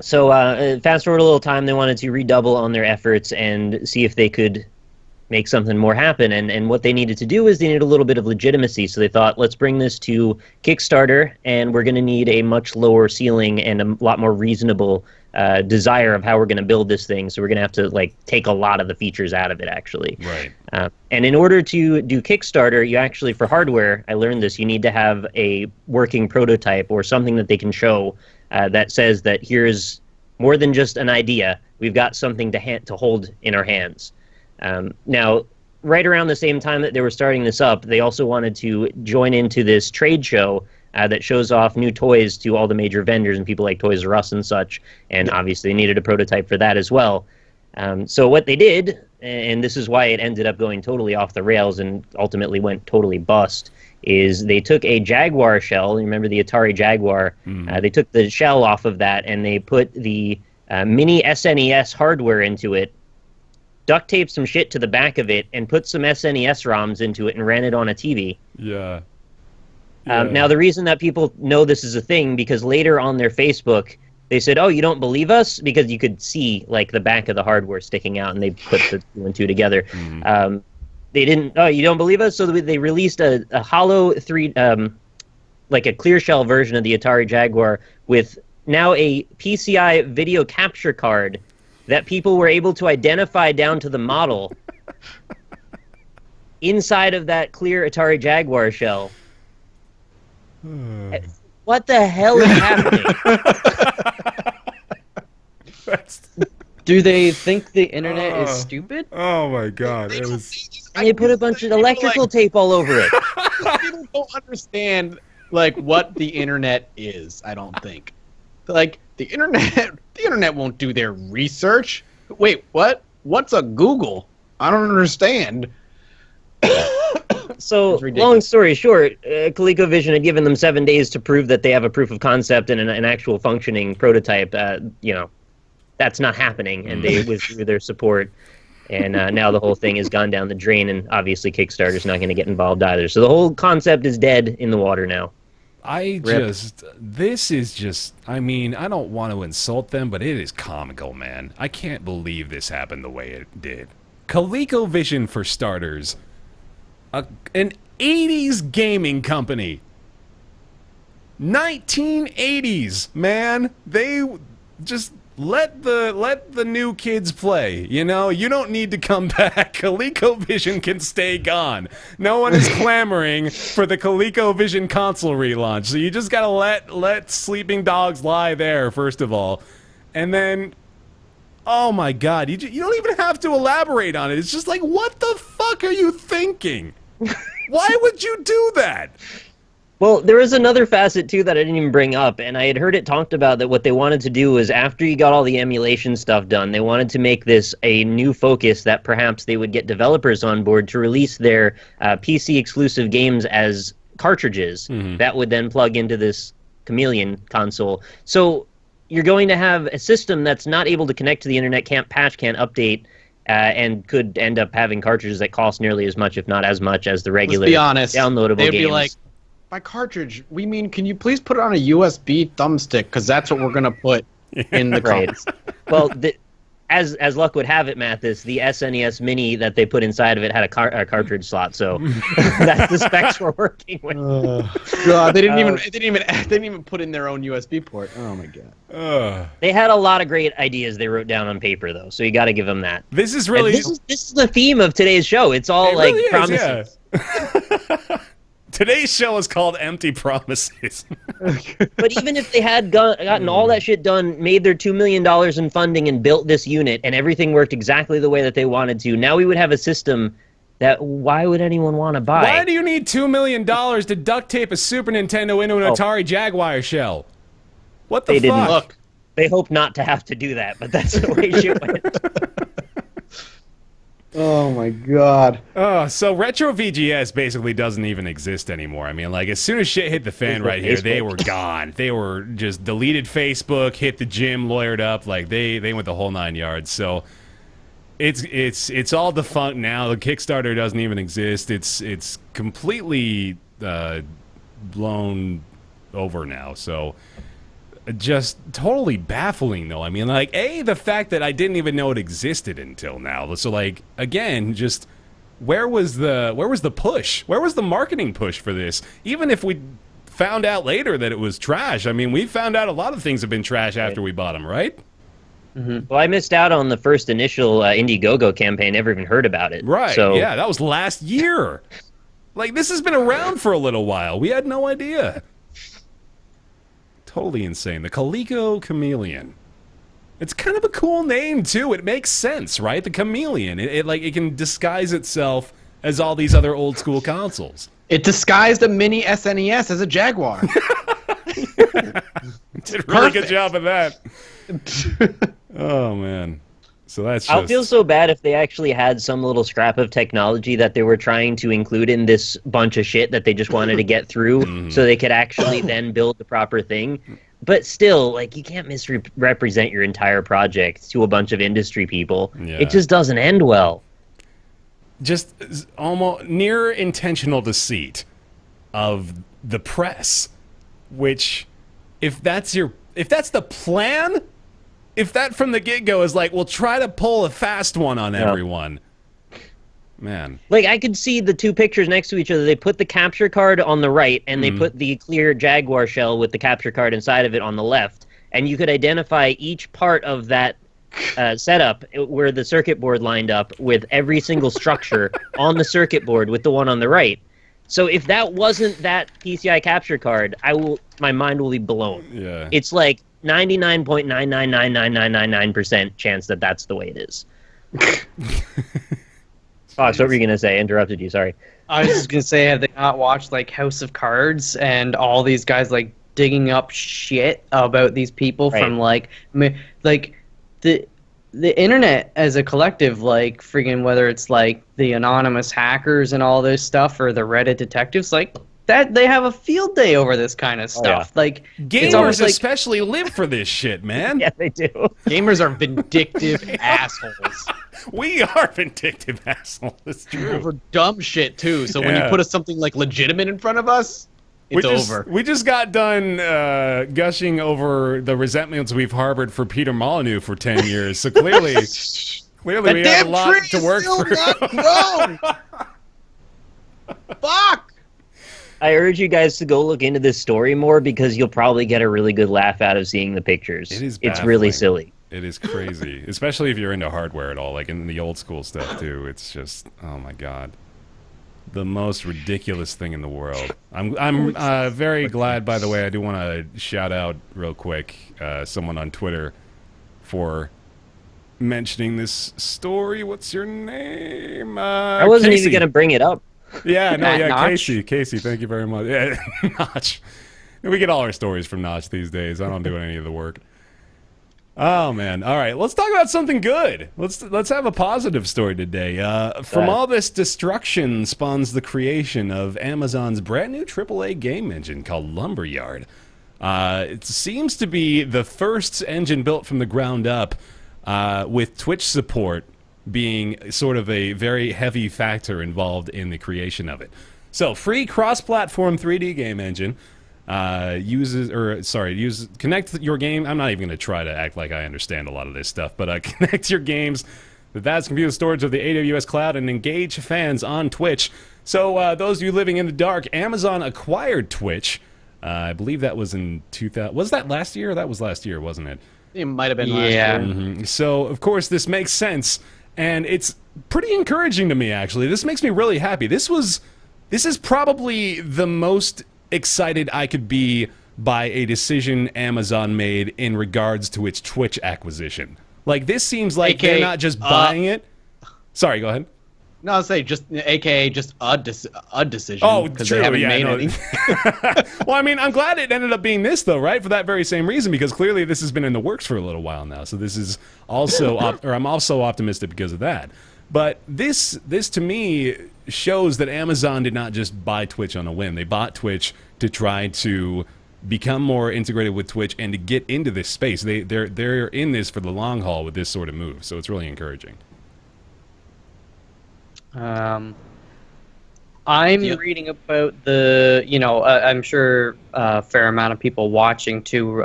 So fast forward a little time, they wanted to redouble on their efforts and see if they could make something more happen. And what they needed to do is they needed a little bit of legitimacy. So they thought, let's bring this to Kickstarter, and we're going to need a much lower ceiling and a lot more reasonable desire of how we're going to build this thing. So we're going to have to take a lot of the features out of it, actually. Right. And in order to do Kickstarter, you actually, for hardware, I learned this, you need to have a working prototype or something that they can show that says that here's more than just an idea. We've got something to hold in our hands. Now, right around the same time that they were starting this up, they also wanted to join into this trade show that shows off new toys to all the major vendors and people like Toys R Us and such, and obviously they needed a prototype for that as well. So what they did, and this is why it ended up going totally off the rails and ultimately went totally bust, is they took a Jaguar shell, remember the Atari Jaguar, they took the shell off of that and they put the mini SNES hardware into it, duct taped some shit to the back of it, and put some SNES ROMs into it and ran it on a TV. Yeah. Now, the reason that people know this is a thing, because later on their Facebook, they said, oh, you don't believe us? Because you could see, the back of the hardware sticking out, and they put the two and two together. They didn't, oh, you don't believe us? So they released a hollow a clear shell version of the Atari Jaguar with now a PCI video capture card that people were able to identify down to the model inside of that clear Atari Jaguar shell. What the hell is happening? Do they think the internet is stupid? Oh my god. And they put a bunch of electrical tape all over it. People don't understand what the internet is, I don't think. The internet won't do their research. Wait, what? What's a Google? I don't understand. So, long story short, ColecoVision had given them 7 days to prove that they have a proof of concept and an actual functioning prototype. That's not happening, and they withdrew their support. And now the whole thing has gone down the drain, and obviously Kickstarter's not going to get involved either. So the whole concept is dead in the water now. This is just, I don't want to insult them, but it is comical, man. I can't believe this happened the way it did. ColecoVision, for starters, an 80s gaming company. 1980s, man. They just let the new kids play. You don't need to come back. ColecoVision can stay gone. No one is clamoring for the ColecoVision console relaunch. So you just gotta let sleeping dogs lie there, first of all, and then, oh my god, you don't even have to elaborate on it. It's just what the fuck are you thinking? Why would you do that? Well, there is another facet, too, that I didn't even bring up, and I had heard it talked about that what they wanted to do was, after you got all the emulation stuff done, they wanted to make this a new focus that perhaps they would get developers on board to release their PC-exclusive games as cartridges that would then plug into this Chameleon console. So you're going to have a system that's not able to connect to the internet, can't patch, can't update, and could end up having cartridges that cost nearly as much, if not as much, as the regular downloadable they'd games. Be like, by cartridge, we mean, can you please put it on a USB thumbstick? Because that's what we're going to put in the cards. Well, as luck would have it, Mathas, the SNES Mini that they put inside of it had a cartridge slot, so that's the specs we're working with. God, they didn't even put in their own USB port. Oh my god. They had a lot of great ideas they wrote down on paper, though, so you got to give them that. This is really this is the theme of today's show. It's all like really promises. Yeah. Today's show is called Empty Promises. But even if they had gotten all that shit done, made their $2 million in funding, and built this unit, and everything worked exactly the way that they wanted to, now we would have a system that why would anyone want to buy? Why do you need $2 million to duct tape a Super Nintendo into an Atari Jaguar shell? What the fuck? Didn't look. They hope not to have to do that, but that's the way shit went. Oh my god. So Retro VGS basically doesn't even exist anymore. I mean, like, as soon as shit hit the fan right here, they were gone. They were just deleted Facebook, hit the gym, lawyered up, like they went the whole 9 yards. So it's all defunct now. The Kickstarter doesn't even exist. It's completely blown over now. So just totally baffling, though. I mean, like, the fact that I didn't even know it existed until now. So, like, again, just where was the push? Where was the marketing push for this? Even if we found out later that it was trash. I mean, we found out a lot of things have been trash after we bought them, right? Mm-hmm. Well, I missed out on the first initial Indiegogo campaign. Never even heard about it. Right. So yeah, that was last year. Like, this has been around for a little while. We had no idea. Totally insane. The Coleco Chameleon. It's kind of a cool name, too. It makes sense, right? The Chameleon. It can disguise itself as all these other old school consoles. It disguised a mini SNES as a Jaguar. Did a really good job of that. Oh, man. So that's just... I'll feel so bad if they actually had some little scrap of technology that they were trying to include in this bunch of shit that they just wanted to get through so they could actually then build the proper thing. But still, like, you can't misrepresent your entire project to a bunch of industry people. Yeah. It just doesn't end well. Just almost near intentional deceit of the press, which, if that's the plan... If that from the get-go is like, we'll try to pull a fast one on everyone. Man. Like, I could see the two pictures next to each other. They put the capture card on the right, and they put the clear Jaguar shell with the capture card inside of it on the left. And you could identify each part of that setup where the circuit board lined up with every single structure on the circuit board with the one on the right. So if that wasn't that PCI capture card, my mind will be blown. Yeah. It's like 99.9999999% chance that that's the way it is. Fox, what were you going to say? Interrupted you, sorry. I was just going to say, have they not watched, like, House of Cards and all these guys, like, digging up shit about these people from, like, the internet as a collective, like, friggin' whether it's, like, the anonymous hackers and all this stuff or the Reddit detectives, like... that they have a field day over this kind of stuff. Like, gamers especially live for this shit, man. Yeah, they do. Gamers are vindictive assholes. We are vindictive assholes. It's true. Over dumb shit too. So when you put something like legitimate in front of us, it's over. We just got done gushing over the resentments we've harbored for Peter Molyneux for 10 years. So clearly we have a lot to work through. Fuck. I urge you guys to go look into this story more because you'll probably get a really good laugh out of seeing the pictures. It is It's really silly. It is crazy, especially if you're into hardware at all, like in the old school stuff too. It's just, oh my god, the most ridiculous thing in the world. I'm very glad, by the way. I do want to shout out real quick someone on Twitter for mentioning this story. What's your name? I wasn't even going to bring it up. Yeah, no, yeah, Notch? Casey, thank you very much. Yeah, Notch. We get all our stories from Notch these days. I don't do any of the work. Oh man! All right, let's talk about something good. Let's have a positive story today. From all this destruction spawns the creation of Amazon's brand new AAA game engine called Lumberyard. It seems to be the first engine built from the ground up, with Twitch support being sort of a very heavy factor involved in the creation of it. So, free cross-platform 3D game engine. connect your game. I'm not even going to try to act like I understand a lot of this stuff, but connect your games with vast computer storage of the AWS cloud and engage fans on Twitch. So those of you living in the dark, Amazon acquired Twitch. I believe that was in 2000. Was that last year? That was last year, wasn't it? It might have been last year. Mm-hmm. So, of course, this makes sense, and it's pretty encouraging to me, actually. This makes me really happy. This is probably the most excited I could be by a decision Amazon made in regards to its Twitch acquisition. Like, this seems like they're not just buying it. Sorry, go ahead. No, I'll say just AKA just a decision. Oh, because true. they haven't Yeah, made no. any. Well, I mean, I'm glad it ended up being this, though, right? For that very same reason, because clearly this has been in the works for a little while now. So this is also, I'm also optimistic because of that. But this to me shows that Amazon did not just buy Twitch on a whim. They bought Twitch to try to become more integrated with Twitch and to get into this space. They're in this for the long haul with this sort of move. So it's really encouraging. I'm reading about the, I'm sure a fair amount of people watching too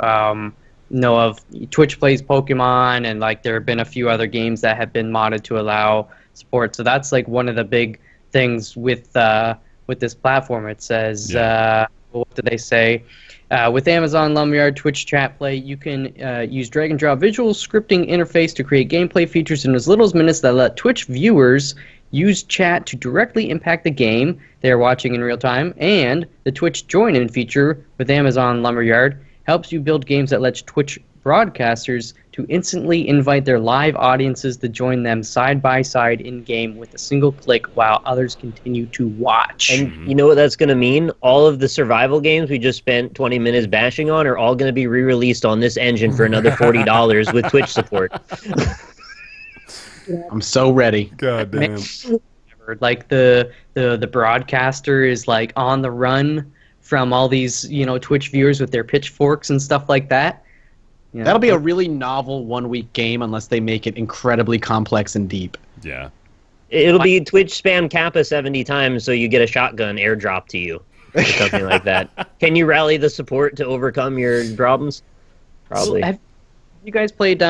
know of Twitch plays Pokemon, and like there have been a few other games that have been modded to allow support. So that's like one of the big things with this platform. It says, what did they say? With Amazon Lumberyard Twitch chat play, you can use drag and drop visual scripting interface to create gameplay features in as little as minutes that let Twitch viewers use chat to directly impact the game they are watching in real time. And the Twitch join-in feature with Amazon Lumberyard helps you build games that lets Twitch broadcasters to instantly invite their live audiences to join them side by side in game with a single click while others continue to watch. And you know what that's going to mean? All of the survival games we just spent 20 minutes bashing on are all going to be re-released on this engine for another $40 with Twitch support. I'm so ready. God damn. Like the broadcaster is like on the run from all these Twitch viewers with their pitchforks and stuff like that. That'll be a really novel 1 week game unless they make it incredibly complex and deep. Yeah. It'll be Twitch spam Kappa 70 times so you get a shotgun airdrop to you. Or something like that. Can you rally the support to overcome your problems? Probably. Have you guys played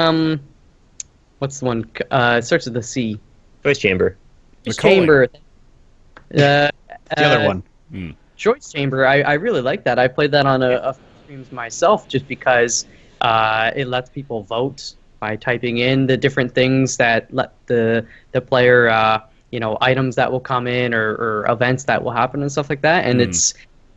what's the one? It starts with the C. Choice Chamber. Choice Chamber. The other one. Choice Chamber. I really like that. I played that on a few streams myself just because it lets people vote by typing in the different things that let the player, items that will come in or events that will happen and stuff like that. And it's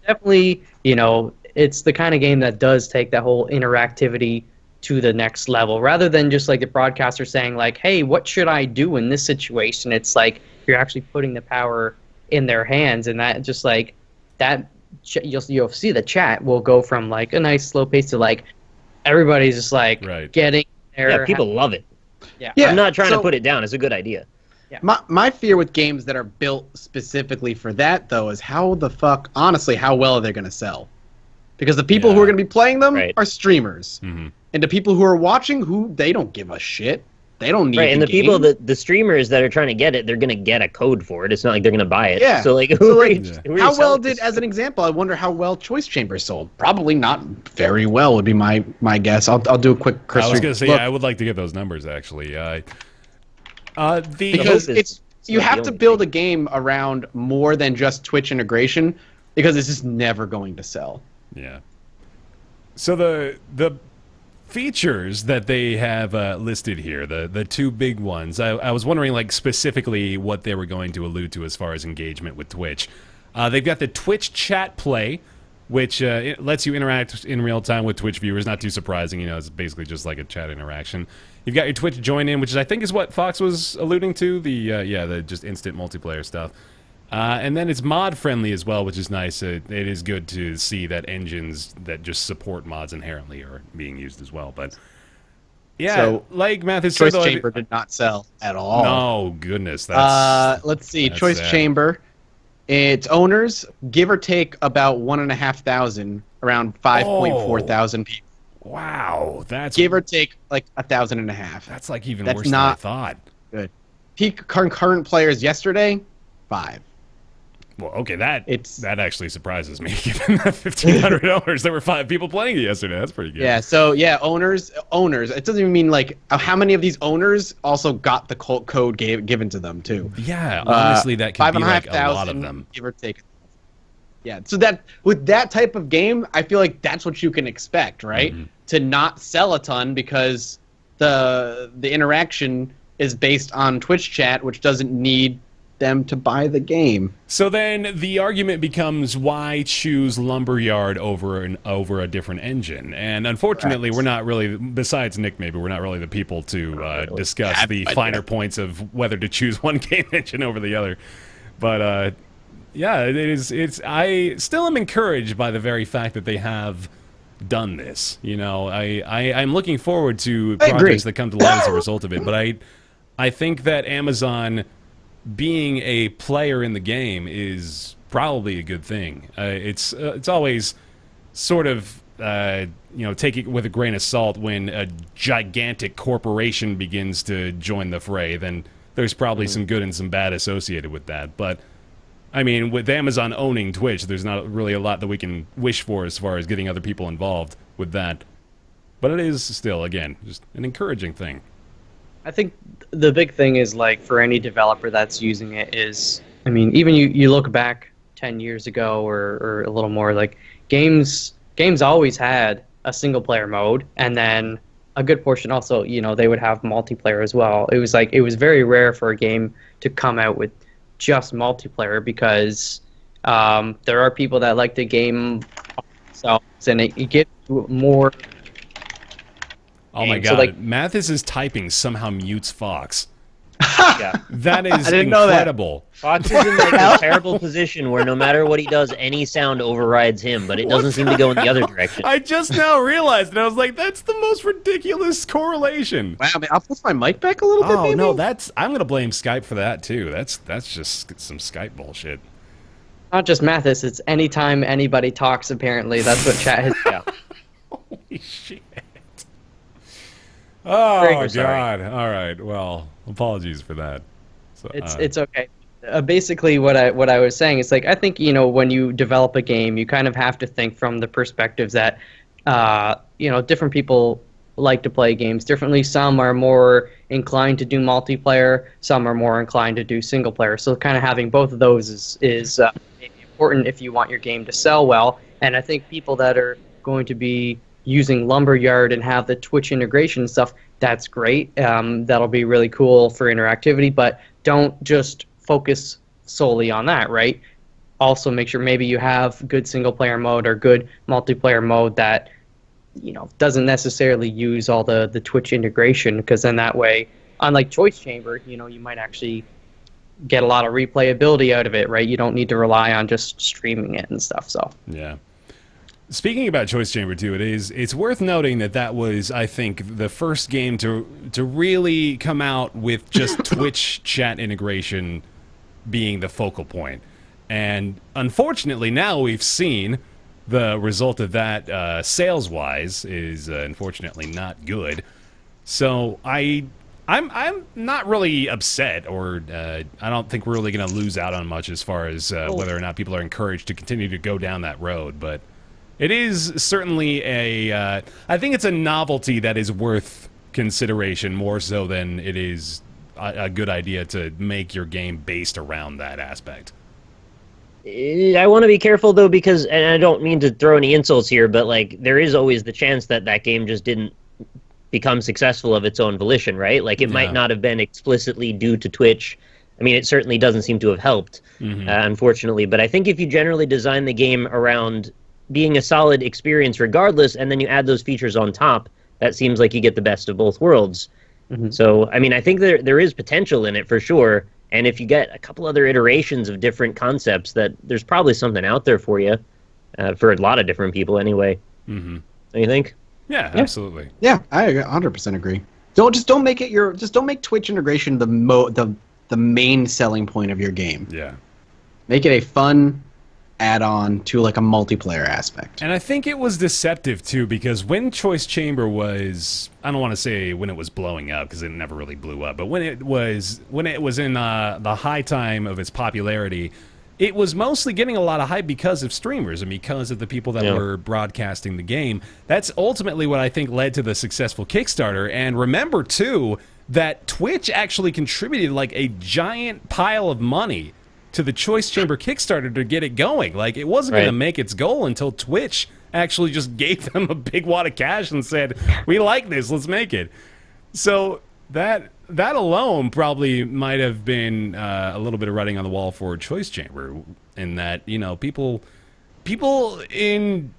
definitely, it's the kind of game that does take that whole interactivity to the next level rather than just like the broadcaster saying like, hey, what should I do in this situation? It's like you're actually putting the power in their hands, and that just like that you'll see the chat will go from like a nice slow pace to like everybody's just like getting there. Yeah, people love it. Yeah. I'm not trying to put it down. It's a good idea. Yeah. My fear with games that are built specifically for that, though, is how well are they going to sell? Because the people who are going to be playing them are streamers. Mm-hmm. And the people who are watching, they don't give a shit. They don't need and the game. people the streamers that are trying to get it, they're going to get a code for it. It's not like they're going to buy it. Yeah. So like, how well did, as an example, I wonder how well Choice Chamber sold. Probably not very well would be my guess. I'll do a quick cursory. I was going to say, I would like to get those numbers actually. Because you have to build a game around more than just Twitch integration, because it's just never going to sell. Yeah. So the features that they have listed here, the two big ones, I was wondering like specifically what they were going to allude to as far as engagement with Twitch. They've got the Twitch chat play, which it lets you interact in real time with Twitch viewers. Not too surprising, it's basically just like a chat interaction. You've got your Twitch join in, which I think is what Fox was alluding to, the just instant multiplayer stuff. And then it's mod friendly as well, which is nice. It is good to see that engines that just support mods inherently are being used as well. But yeah, so, like Mathas said, Choice Chamber did not sell at all. No, goodness. That's, let's see. Choice Chamber, its owners, give or take about 1,500, around 5.4 thousand people. Wow, that's give or take like 1,500. That's like even worse than I thought. Good. Peak concurrent players yesterday, 5. Well, okay, that It's- actually surprises me. Given the 1,500 owners, there were 5 people playing it yesterday. That's pretty good. Yeah, so yeah, owners. It doesn't even mean like how many of these owners also got the code given to them too. Yeah, honestly, that could be like a 5,500, lot of them. give or take. Yeah, so that with that type of game, I feel like that's what you can expect, right? Mm-hmm. To not sell a ton because the interaction is based on Twitch chat, which doesn't need them to buy the game. So then the argument becomes, why choose Lumberyard over a different engine? And unfortunately, we're not really, besides Nick maybe, we're not really the people to discuss the finer points of whether to choose one game engine over the other. But yeah, I still am encouraged by the very fact that they have done this. You know, I'm looking forward to projects that come to light as a result of it. But I think that Amazon being a player in the game is probably a good thing. It's always sort of take it with a grain of salt when a gigantic corporation begins to join the fray. Then there's probably some good and some bad associated with that. But I mean, with Amazon owning Twitch, there's not really a lot that we can wish for as far as getting other people involved with that. But it is still, again, just an encouraging thing. I think the big thing is, like, for any developer that's using it is, I mean, even you look back 10 years ago or a little more, like, games always had a single player mode, and then a good portion also, they would have multiplayer as well. It was very rare for a game to come out with just multiplayer because there are people that like the game themselves, and it gives you more. Oh my god, so Mathas is typing somehow mutes Fox. Yeah. That is I didn't know that. incredible. Fox is in like a terrible position where no matter what he does, any sound overrides him, but it doesn't seem to go in the other direction. I just now realized, and I was like, that's the most ridiculous correlation. Wow, man, I'll push my mic back a little bit, maybe? No, I'm going to blame Skype for that, too. That's just some Skype bullshit. Not just Mathas, it's anytime anybody talks, apparently. That's what chat has. Yeah. Holy shit. Oh, Very God. sorry. All right. Well, apologies for that. So, It's okay. Basically, what I was saying is, like, I think, when you develop a game, you kind of have to think from the perspectives that, different people like to play games differently. Some are more inclined to do multiplayer. Some are more inclined to do single player. So kind of having both of those is important if you want your game to sell well. And I think people that are going to be using Lumberyard and have the Twitch integration and stuff, that's great. That'll be really cool for interactivity, but don't just focus solely on that, right? Also make sure maybe you have good single player mode or good multiplayer mode that doesn't necessarily use all the Twitch integration, because then that way, unlike Choice Chamber, you might actually get a lot of replayability out of it, right? You don't need to rely on just streaming it and stuff. So yeah. Speaking about Choice Chamber 2, it's worth noting that was, I think, the first game to really come out with just Twitch chat integration being the focal point. And unfortunately, now we've seen the result of that sales-wise is unfortunately not good. So I'm not really upset, or I don't think we're really going to lose out on much as far as whether or not people are encouraged to continue to go down that road, but it is certainly I think it's a novelty that is worth consideration more so than it is a good idea to make your game based around that aspect. I want to be careful, though, because, and I don't mean to throw any insults here, but, like, there is always the chance that game just didn't become successful of its own volition, right? Like, it might not have been explicitly due to Twitch. I mean, it certainly doesn't seem to have helped, unfortunately. But I think if you generally design the game around being a solid experience regardless, and then you add those features on top, that seems like you get the best of both worlds. So, I mean, I think there is potential in it for sure, and if you get a couple other iterations of different concepts, that there's probably something out there for you, for a lot of different people anyway. Don't you think? Yeah, absolutely. Yeah, I 100% agree. Don't make Twitch integration the main selling point of your game. Yeah. Make it a fun add-on to like a multiplayer aspect. And I think it was deceptive too, because when Choice Chamber was, I don't want to say when it was blowing up, because it never really blew up, but when it was in the high time of its popularity, it was mostly getting a lot of hype because of streamers and because of the people that were broadcasting the game. That's ultimately what I think led to the successful Kickstarter. And remember, too, that Twitch actually contributed like a giant pile of money to the Choice Chamber Kickstarter to get it going. Like, it wasn't going to make its goal until Twitch actually just gave them a big wad of cash and said, we like this, let's make it. So that alone probably might have been a little bit of writing on the wall for Choice Chamber, in that, you know, people in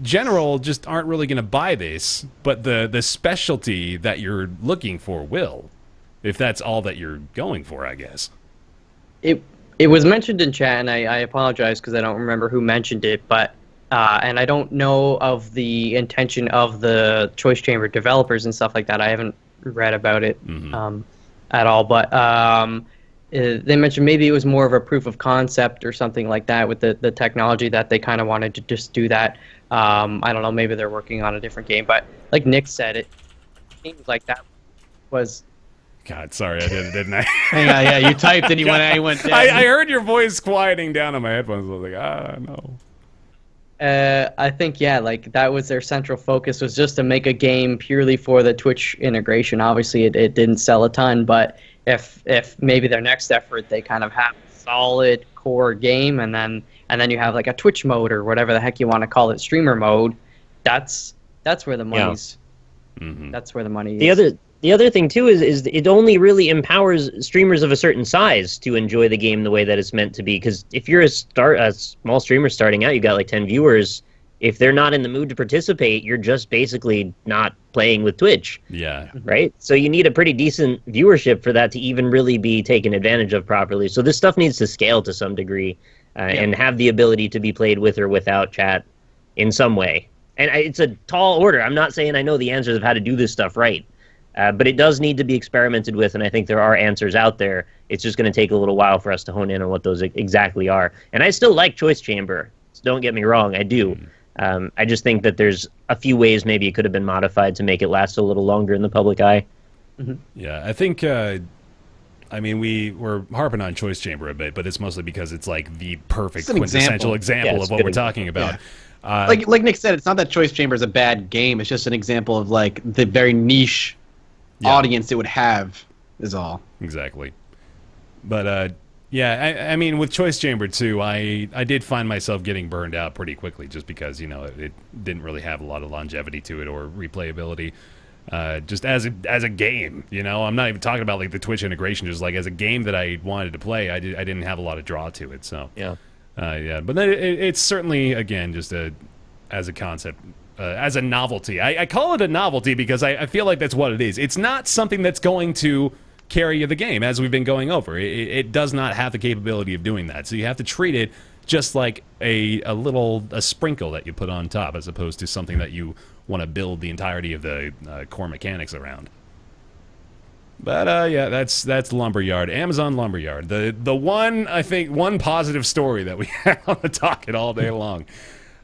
general just aren't really going to buy this, but the specialty that you're looking for will, if that's all that you're going for, I guess. It was mentioned in chat, and I apologize because I don't remember who mentioned it, but and I don't know of the intention of the Choice Chamber developers and stuff like that. I haven't read about it at all, but they mentioned maybe it was more of a proof of concept or something like that with the technology, that they kind of wanted to just do that. I don't know, maybe they're working on a different game, but like Nick said, it seems like that was... God, sorry, I did it, didn't I? Yeah, you typed and he went dead. I heard your voice quieting down on my headphones. I was like, no. I think, yeah, like that was their central focus, was just to make a game purely for the Twitch integration. Obviously, it didn't sell a ton, but if maybe their next effort, they kind of have a solid core game, and then you have like a Twitch mode or whatever the heck you want to call it, streamer mode. That's where the money's. That's where the money is. The other thing, too, is it only really empowers streamers of a certain size to enjoy the game the way that it's meant to be. Because if you're a small streamer starting out, you've got like 10 viewers, if they're not in the mood to participate, you're just basically not playing with Twitch. Yeah. Right? So you need a pretty decent viewership for that to even really be taken advantage of properly. So this stuff needs to scale to some degree and have the ability to be played with or without chat in some way. And it's a tall order. I'm not saying I know the answers of how to do this stuff right. But it does need to be experimented with, and I think there are answers out there. It's just going to take a little while for us to hone in on what those exactly are. And I still like Choice Chamber. So don't get me wrong, I do. I just think that there's a few ways maybe it could have been modified to make it last a little longer in the public eye. Yeah, I think, I mean, we're harping on Choice Chamber a bit, but it's mostly because it's like the perfect quintessential example of what we're talking about. Yeah. Like Nick said, it's not that Choice Chamber is a bad game. It's just an example of like the very niche audience it would have, is all. Exactly. But yeah, I mean, with Choice Chamber too, I did find myself getting burned out pretty quickly, just because, you know, it didn't really have a lot of longevity to it or replayability. Just as a game, you know, I'm not even talking about like the Twitch integration. Just like as a game that I wanted to play, I didn't have a lot of draw to it. So yeah, but then it's certainly, again, just as a concept. As a novelty. I call it a novelty because I feel like that's what it is. It's not something that's going to carry the game, as we've been going over. It does not have the capability of doing that. So you have to treat it just like a sprinkle that you put on top, as opposed to something that you want to build the entirety of the core mechanics around. But yeah, that's Lumberyard, Amazon Lumberyard. The one positive story that we have on the docket all day long.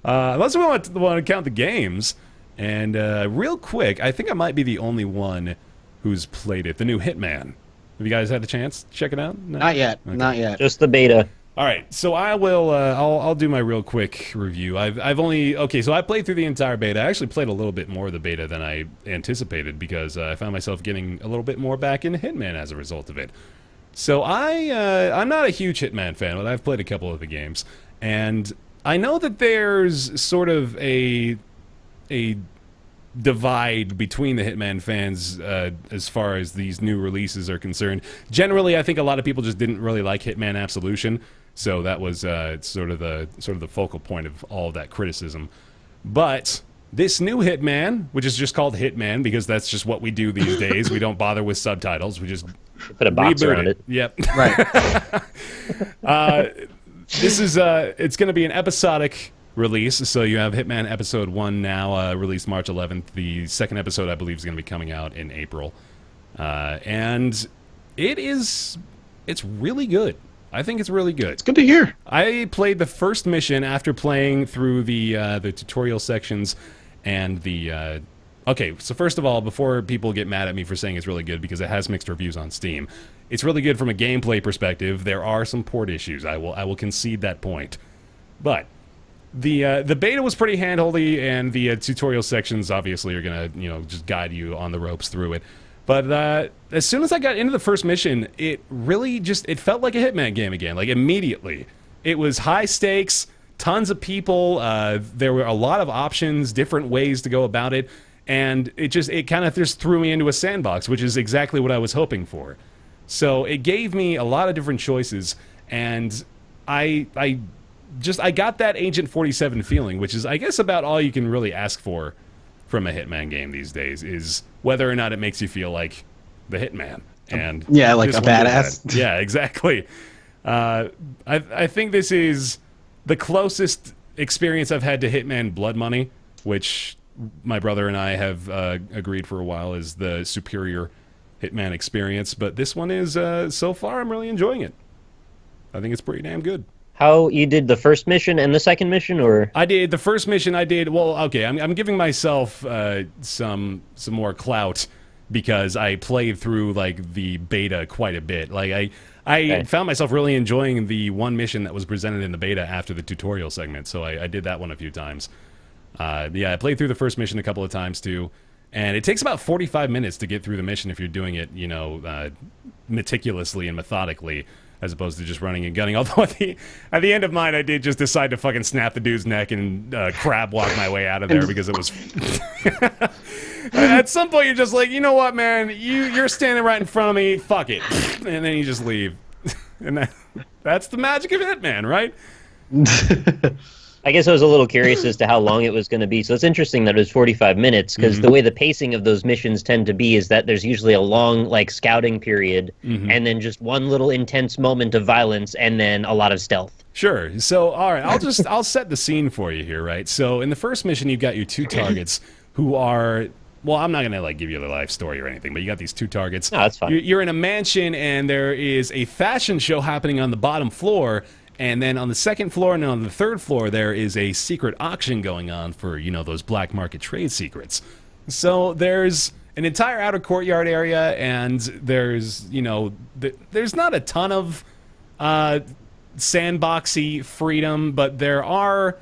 Unless we want to count the games, and real quick, I think I might be the only one who's played it. The new Hitman. Have you guys had a chance to check it out? No? Not yet. Okay. Not yet. Just the beta. All right, so I will. I'll do my real quick review. I've only so I played through the entire beta. I actually played a little bit more of the beta than I anticipated, because I found myself getting a little bit more back into Hitman as a result of it. So I'm not a huge Hitman fan, but I've played a couple of the games, and I know that there's sort of a divide between the Hitman fans as far as these new releases are concerned. Generally, I think a lot of people just didn't really like Hitman Absolution, so that was sort of the focal point of all of that criticism. But this new Hitman, which is just called Hitman because that's just what we do these days, we don't bother with subtitles, we just put a box around it. Yep. Right. This is it's going to be an episodic release, so you have Hitman Episode 1 now, released March 11th. The second episode, I believe, is going to be coming out in April. And it's really good. I think it's really good. It's good to hear. I played the first mission after playing through the tutorial sections and the Okay, so first of all, before people get mad at me for saying it's really good, because it has mixed reviews on Steam, it's really good from a gameplay perspective. There are some port issues. I will concede that point. But the beta was pretty handholdy, and the tutorial sections obviously are gonna just guide you on the ropes through it. But as soon as I got into the first mission, it really it felt like a Hitman game again. Like immediately, it was high stakes, tons of people. There were a lot of options, different ways to go about it. And it kind of just threw me into a sandbox, which is exactly what I was hoping for. So it gave me a lot of different choices, and I got that Agent 47 feeling, which is, I guess, about all you can really ask for from a Hitman game these days, is whether or not it makes you feel like the Hitman. And yeah, like a badass. Yeah, exactly. I think this is the closest experience I've had to Hitman Blood Money, which my brother and I have agreed for a while is the superior Hitman experience. But this one is, so far, I'm really enjoying it. I think it's pretty damn good. How you did the first mission and the second mission, or? I did the first mission. Well, okay. I'm giving myself some more clout because I played through like the beta quite a bit. Like I found myself really enjoying the one mission that was presented in the beta after the tutorial segment. So I did that one a few times. Yeah, I played through the first mission a couple of times too, and it takes about 45 minutes to get through the mission if you're doing it, meticulously and methodically, as opposed to just running and gunning. Although at the end of mine, I did just decide to fucking snap the dude's neck and crab walk my way out of there because it was. At some point, you're just like, you know what, man, you're standing right in front of me. Fuck it, and then you just leave, and that's the magic of Hitman, right? I guess I was a little curious as to how long it was going to be. So it's interesting that it was 45 minutes, because the way the pacing of those missions tend to be is that there's usually a long, like, scouting period, and then just one little intense moment of violence, and then a lot of stealth. Sure. So, all right, I'll set the scene for you here, right? So in the first mission, you've got your two targets who are... Well, I'm not going to like give you the life story or anything, but you got these two targets. No, that's fine. You're in a mansion, and there is a fashion show happening on the bottom floor. And then on the second floor and on the third floor, there is a secret auction going on for, those black market trade secrets. So there's an entire outer courtyard area, and there's, there's not a ton of sandboxy freedom, but there are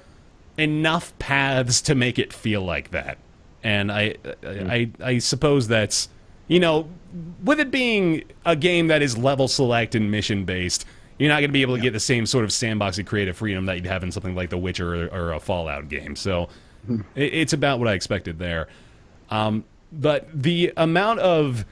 enough paths to make it feel like that. And I suppose that's, with it being a game that is level select and mission based, you're not going to be able to get the same sort of sandboxy creative freedom that you'd have in something like The Witcher or a Fallout game. So it's about what I expected there. But the amount of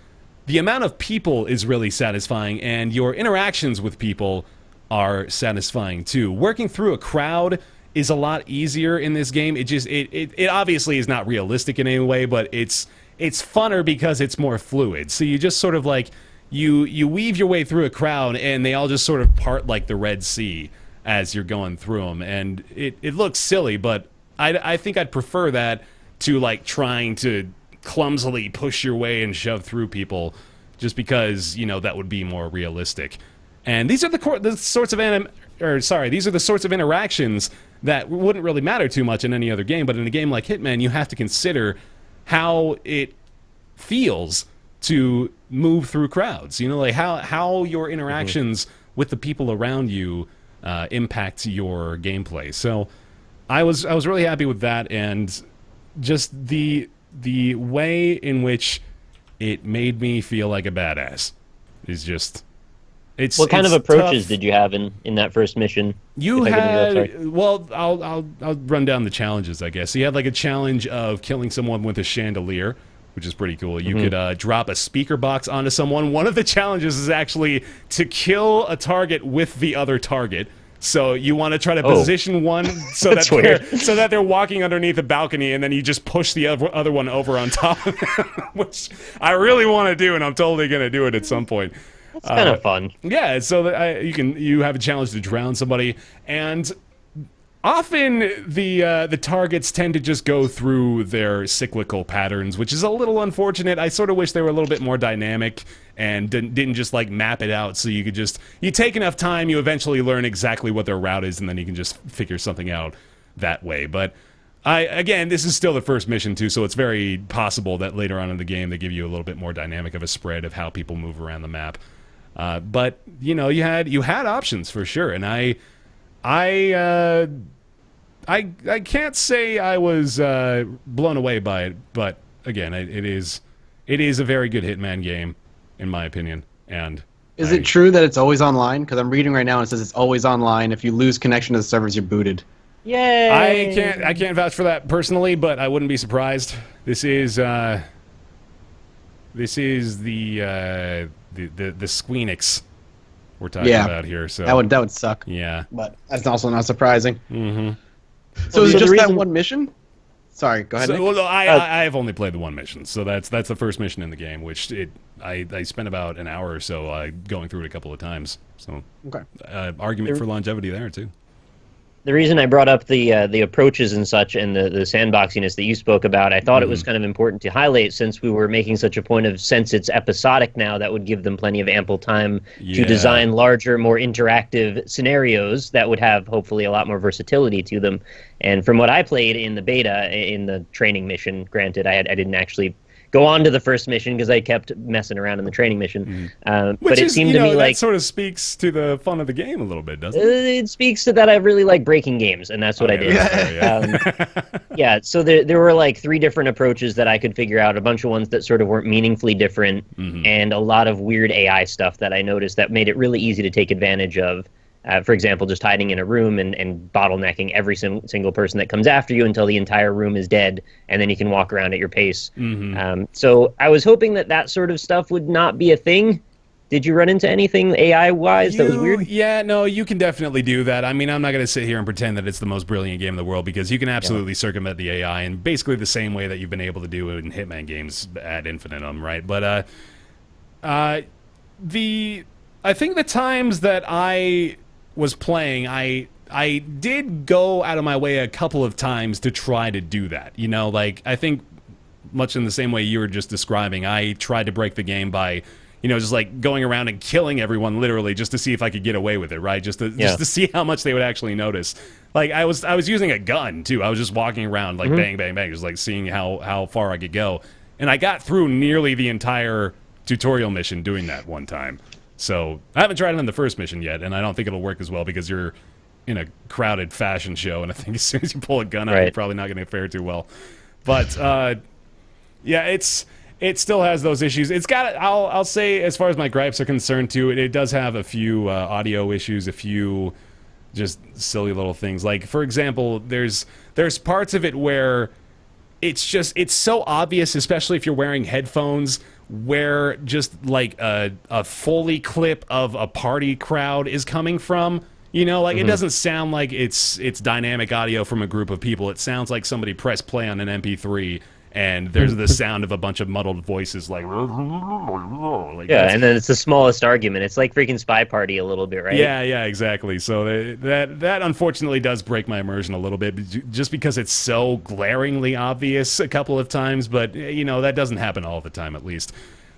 people is really satisfying, and your interactions with people are satisfying too. Working through a crowd is a lot easier in this game. It obviously is not realistic in any way, but it's funner because it's more fluid. So you just sort of like you weave your way through a crowd, and they all just sort of part like the Red Sea as you're going through them. And it looks silly, but I think I'd prefer that to like trying to clumsily push your way and shove through people, just because that would be more realistic. And these are the sorts of interactions that wouldn't really matter too much in any other game, but in a game like Hitman, you have to consider how it feels to move through crowds. Like how your interactions with the people around you impact your gameplay. So I was really happy with that, and just the way in which it made me feel like a badass is just... What kind of approaches tough. did you have in that first mission? You had... Well, I'll run down the challenges, I guess. So you had like a challenge of killing someone with a chandelier, which is pretty cool. You could drop a speaker box onto someone. One of the challenges is actually to kill a target with the other target. So you want to try to position one so that they're walking underneath a balcony, and then you just push the other one over on top of them, which I really want to do, and I'm totally going to do it at some point. It's kind of fun. Yeah, so that you have a challenge to drown somebody, and often the targets tend to just go through their cyclical patterns, which is a little unfortunate. I sort of wish they were a little bit more dynamic and didn't just like map it out, so you take enough time, you eventually learn exactly what their route is, and then you can just figure something out that way. But Again, this is still the first mission too, so it's very possible that later on in the game they give you a little bit more dynamic of a spread of how people move around the map. But you know, you had options for sure, and I can't say I was blown away by it, but again, it is a very good Hitman game, in my opinion. And is it true that it's always online? Because I'm reading right now and it says it's always online. If you lose connection to the servers, you're booted. Yay! I can't vouch for that personally, but I wouldn't be surprised. This is the Squeenix we're talking about here. So that would suck. Yeah, but that's also not surprising. Mm-hmm. So is it just that one mission? Sorry, go ahead. So, well, I have only played the one mission, so that's the first mission in the game, which I spent about an hour or so going through it a couple of times. So okay, argument for longevity there too. The reason I brought up the approaches and such and the sandboxiness that you spoke about, I thought it was kind of important to highlight since we were making such a point of, since it's episodic now, that would give them plenty of ample time to design larger, more interactive scenarios that would have hopefully a lot more versatility to them. And from what I played in the beta, in the training mission, granted, I didn't actually go on to the first mission because I kept messing around in the training mission. But it seemed to me like that sort of speaks to the fun of the game a little bit, doesn't it? It speaks to that I really like breaking games, and that's what I did. Yeah, so there were like 3 different approaches that I could figure out, a bunch of ones that sort of weren't meaningfully different, and a lot of weird AI stuff that I noticed that made it really easy to take advantage of. For example, just hiding in a room and bottlenecking every single person that comes after you until the entire room is dead, and then you can walk around at your pace. So I was hoping that sort of stuff would not be a thing. Did you run into anything AI-wise that was weird? Yeah, no, you can definitely do that. I mean, I'm not going to sit here and pretend that it's the most brilliant game in the world, because you can absolutely circumvent the AI in basically the same way that you've been able to do in Hitman games ad infinitum, right? But I think the times that I was playing, I did go out of my way a couple of times to try to do that. You know, like, I think much in the same way you were just describing, I tried to break the game by, you know, just like going around and killing everyone literally just to see if I could get away with it, right? Just to see how much they would actually notice. Like, I was using a gun too. I was just walking around like bang, bang, bang, just like seeing how far I could go. And I got through nearly the entire tutorial mission doing that one time. So I haven't tried it on the first mission yet, and I don't think it'll work as well because you're in a crowded fashion show, and I think as soon as you pull a gun out, you're probably not going to fare too well. But yeah, it still has those issues. It's got, I'll say, as far as my gripes are concerned too, it does have a few audio issues, a few just silly little things. Like, for example, there's parts of it where it's so obvious, especially if you're wearing headphones, where just like a Foley clip of a party crowd is coming from. You know, like, it doesn't sound like it's dynamic audio from a group of people. It sounds like somebody pressed play on an MP3 and there's the sound of a bunch of muddled voices like and then it's the smallest argument. It's like freaking Spy Party a little bit, right? Yeah, exactly. So that unfortunately does break my immersion a little bit, just because it's so glaringly obvious a couple of times, but you know, that doesn't happen all the time, at least.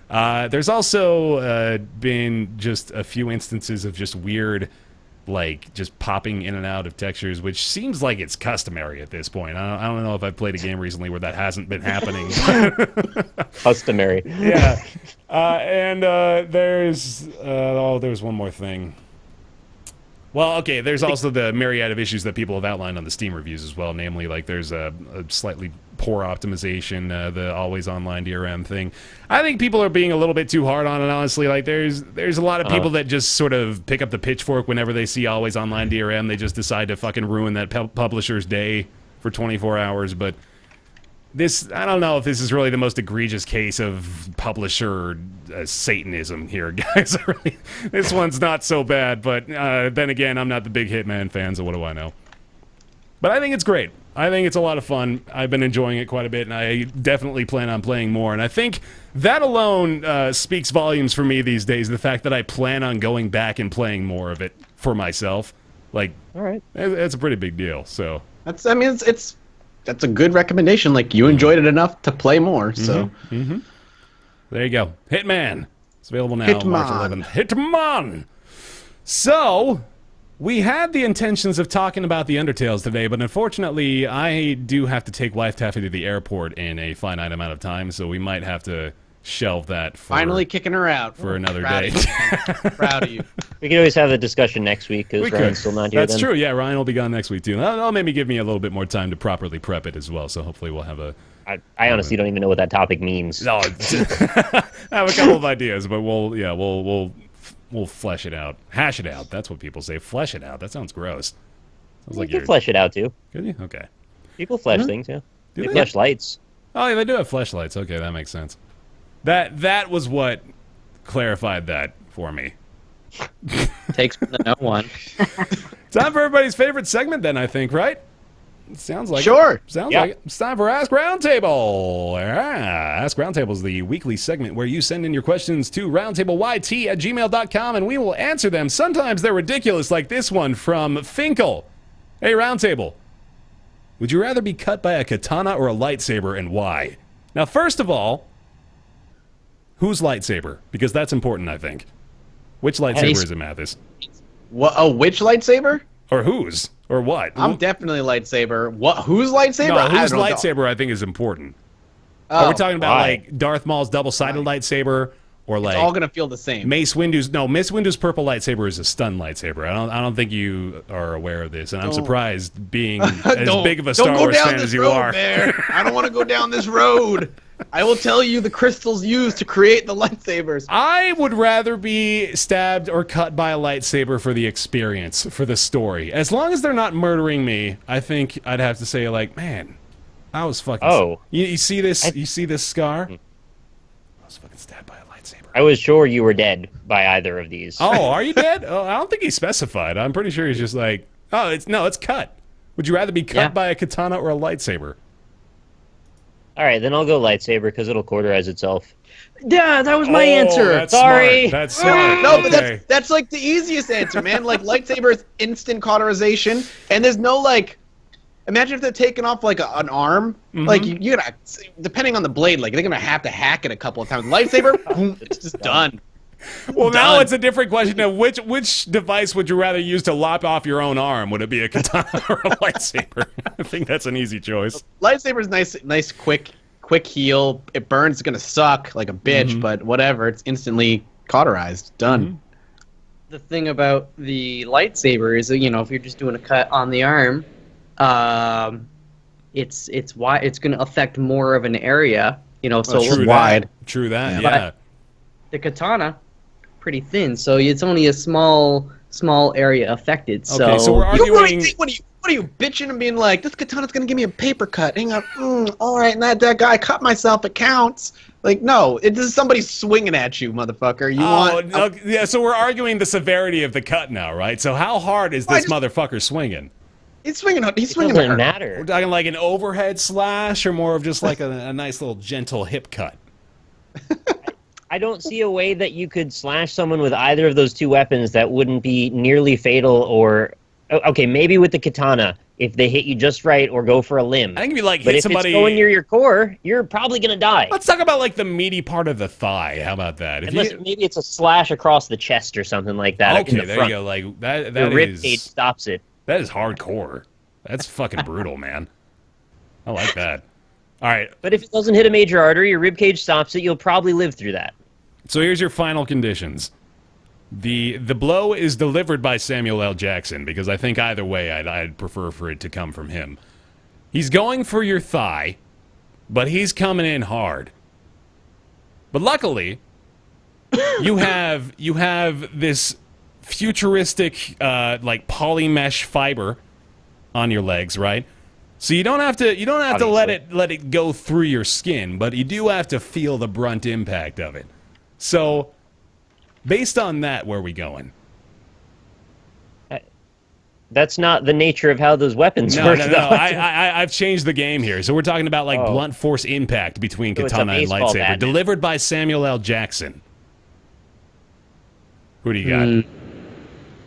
There's also been just a few instances of just weird, like, just popping in and out of textures, which seems like it's customary at this point. I don't know if I've played a game recently where that hasn't been happening. Customary. Yeah. And there's one more thing. Well, okay, there's also the myriad of issues that people have outlined on the Steam reviews as well, namely, like, there's a slightly poor optimization, the always online DRM thing. I think people are being a little bit too hard on it, honestly. Like, there's a lot of people that just sort of pick up the pitchfork whenever they see always online DRM. They just decide to fucking ruin that publisher's day for 24 hours, but this, I don't know if this is really the most egregious case of publisher Satanism here, guys. This one's not so bad, but then again, I'm not the big Hitman fan, so what do I know? But I think it's great. I think it's a lot of fun. I've been enjoying it quite a bit, and I definitely plan on playing more. And I think that alone speaks volumes for me these days, the fact that I plan on going back and playing more of it for myself. Like, all right, that's a pretty big deal. So that's a good recommendation. Like, you enjoyed it enough to play more, so. There you go. Hitman. It's available now, March 11th. Hitman! So, We had the intentions of talking about the Undertales today, but unfortunately, I do have to take BaerTaffy to the airport in a finite amount of time, so we might have to shelve that for... Finally kicking her out. For another Proud day. Of you, man. Proud of you. We can always have the discussion next week because Ryan's still not here. That's then. true, yeah, Ryan will be gone next week, too. That'll maybe give me a little bit more time to properly prep it as well, so hopefully we'll have a... I honestly don't even know what that topic means. No, I have a couple of ideas, but we'll flesh it out. Hash it out. That's what people say. Flesh it out. That sounds gross. Sounds You can flesh it out too. Could you? Okay. People flesh things, yeah. Do They they? flesh lights. Oh, yeah, they do have fleshlights. Okay, that makes sense. That was what clarified that for me. Takes one to know one. Time for everybody's favorite segment then, I think, right? Sounds like Sure. it. Sounds Yeah. like it. It's time for Ask Roundtable. Ask Roundtable is the weekly segment where you send in your questions to roundtableYT@gmail.com and we will answer them. Sometimes they're ridiculous, like this one from Finkel. Hey, Roundtable. Would you rather be cut by a katana or a lightsaber, and why? Now, first of all, whose lightsaber? Because that's important, I think. Which lightsaber is it, Mathas? What? Oh, which lightsaber? Or whose? Or what? I'm definitely lightsaber. What? Whose lightsaber? No, whose I don't know. lightsaber I think is important. Oh, Are we talking about why? like Darth Maul's double-sided lightsaber, or like it's all gonna feel the same. Mace Windu's? No, Mace Windu's purple lightsaber is a stun lightsaber. I don't think you are aware of this, and I'm surprised, being as big of a Star Wars fan as you are. Bear. I don't want to go down this road. I will tell you the crystals used to create the lightsabers. I would rather be stabbed or cut by a lightsaber for the experience, for the story. As long as they're not murdering me, I think I'd have to say, like, man, I was fucking... Oh. You see this? You see this scar? I was fucking stabbed by a lightsaber. I was sure you were dead by either of these. Oh, are you dead? Oh, I don't think he specified. I'm pretty sure he's just like, oh, it's cut. Would you rather be cut Yeah. by a katana or a lightsaber? All right, then I'll go lightsaber because it'll cauterize itself. Yeah, that was my answer. That's Sorry. Smart. That's smart. No, but Okay. that's like the easiest answer, man. Like lightsaber is instant cauterization, and there's no like. Imagine if they're taking off like an arm. Like you gotta, depending on the blade, like they're gonna have to hack it a couple of times. Lightsaber, boom, it's just done. Well, now Done. it's a different question of which device would you rather use to lop off your own arm? Would it be a katana or a lightsaber? I think that's an easy choice. Lightsaber's nice, quick heal. It burns, it's gonna suck like a bitch, but whatever. It's instantly cauterized. Done. The thing about the lightsaber is that, you know, if you're just doing a cut on the arm, it's going to affect more of an area, you know. So True wide. That. True that. But- Yeah. the katana, pretty thin, so it's only a small area affected. So, Okay, so we're You really arguing. think what are you bitching and being like, this katana's gonna give me a paper cut? Hang on, all right, and that guy cut myself. It counts. Like, no, it is somebody swinging at you, motherfucker. You want? Okay, yeah. So we're arguing the severity of the cut now, right? So how hard is this just- motherfucker swinging? He's swinging. He's It swinging. doesn't Her. We're matter. talking like an overhead slash, or more of just like a nice little gentle hip cut. I don't see a way that you could slash someone with either of those two weapons that wouldn't be nearly fatal or... Okay, maybe with the katana, if they hit you just right or go for a limb. I think if you like But hit if somebody. it's going near your core, you're probably going to die. Let's talk about like the meaty part of the thigh. How about that? If Unless maybe it's a slash across the chest or something like that. in okay, the there front. you go. Like that. The That rib is cage stops it. that is hardcore. That's fucking brutal, man. I like that. All right. But if it doesn't hit a major artery, your rib cage stops it, you'll probably live through that. So here's your final conditions. The blow is delivered by Samuel L. Jackson, because I think either way I'd prefer for it to come from him. He's going for your thigh, but he's coming in hard. But luckily, you have this futuristic like polymesh fiber on your legs, right? So you don't have to let it go through your skin, but you do have to feel the brunt impact of it. So, based on that, where are we going? That's not the nature of how those weapons No, work, no. though. I've changed the game here. So we're talking about like Oh. blunt force impact between So it's a katana and baseball lightsaber, bat. delivered by Samuel L. Jackson. Who do you got?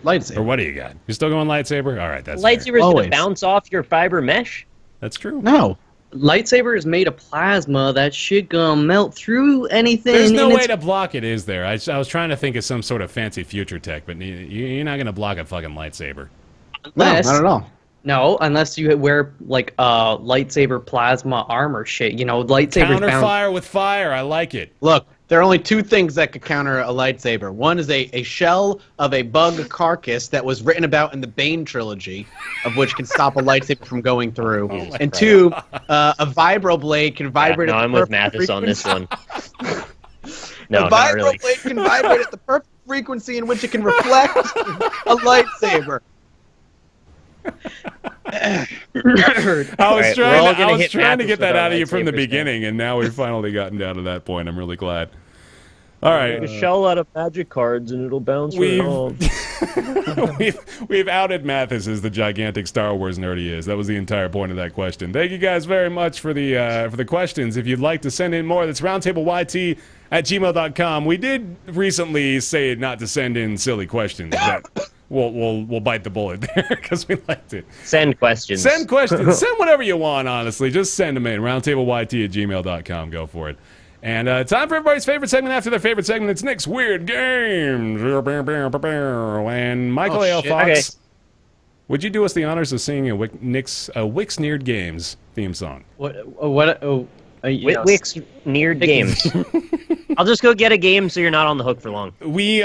Lightsaber. Or what do you got? You're still going lightsaber? All right, that's fair. Lightsaber's going Always. to bounce off your fiber mesh? That's true. No. lightsaber is made of plasma. That shit gonna melt through anything. There's no and way it's- to block it, is there? I was trying to think of some sort of fancy future tech, but you're not going to block a fucking lightsaber. No, not at all. No, unless you wear like lightsaber plasma armor shit. You know, lightsabers Counter bound. fire with fire. I like it. Look, there are only two things that could counter a lightsaber. One is a shell of a bug carcass that was written about in the Bane trilogy, of which can stop a lightsaber from going through. And two, a vibroblade can vibrate. No, at the I'm with perfect Mathas on this frequency. one. No, a not really. vibroblade can vibrate at the perfect frequency in which it can reflect a lightsaber. I was Alright, we're all gonna I was hit trying to Mathas get that with our out of you from the lightsabers now. beginning, and now we've finally gotten down to that point. I'm really glad. All right. A shell out of magic cards and it'll bounce We've- around. we've outed Mathas as the gigantic Star Wars nerd he is. That was the entire point of that question. Thank you guys very much for the questions. If you'd like to send in more, that's roundtableYT@gmail.com. We did recently say not to send in silly questions, but we'll bite the bullet there because we liked it. Send questions. Send questions. Send whatever you want, honestly. Just send them in. roundtableYT@gmail.com. Go for it. And time for everybody's favorite segment after their favorite segment. It's Nick's Weird Games. And Michael A. L. shit. Fox, Okay. would you do us the honors of singing a Nick's Wixneared Games theme song? Wix neared games. I'll just go get a game so you're not on the hook for long. We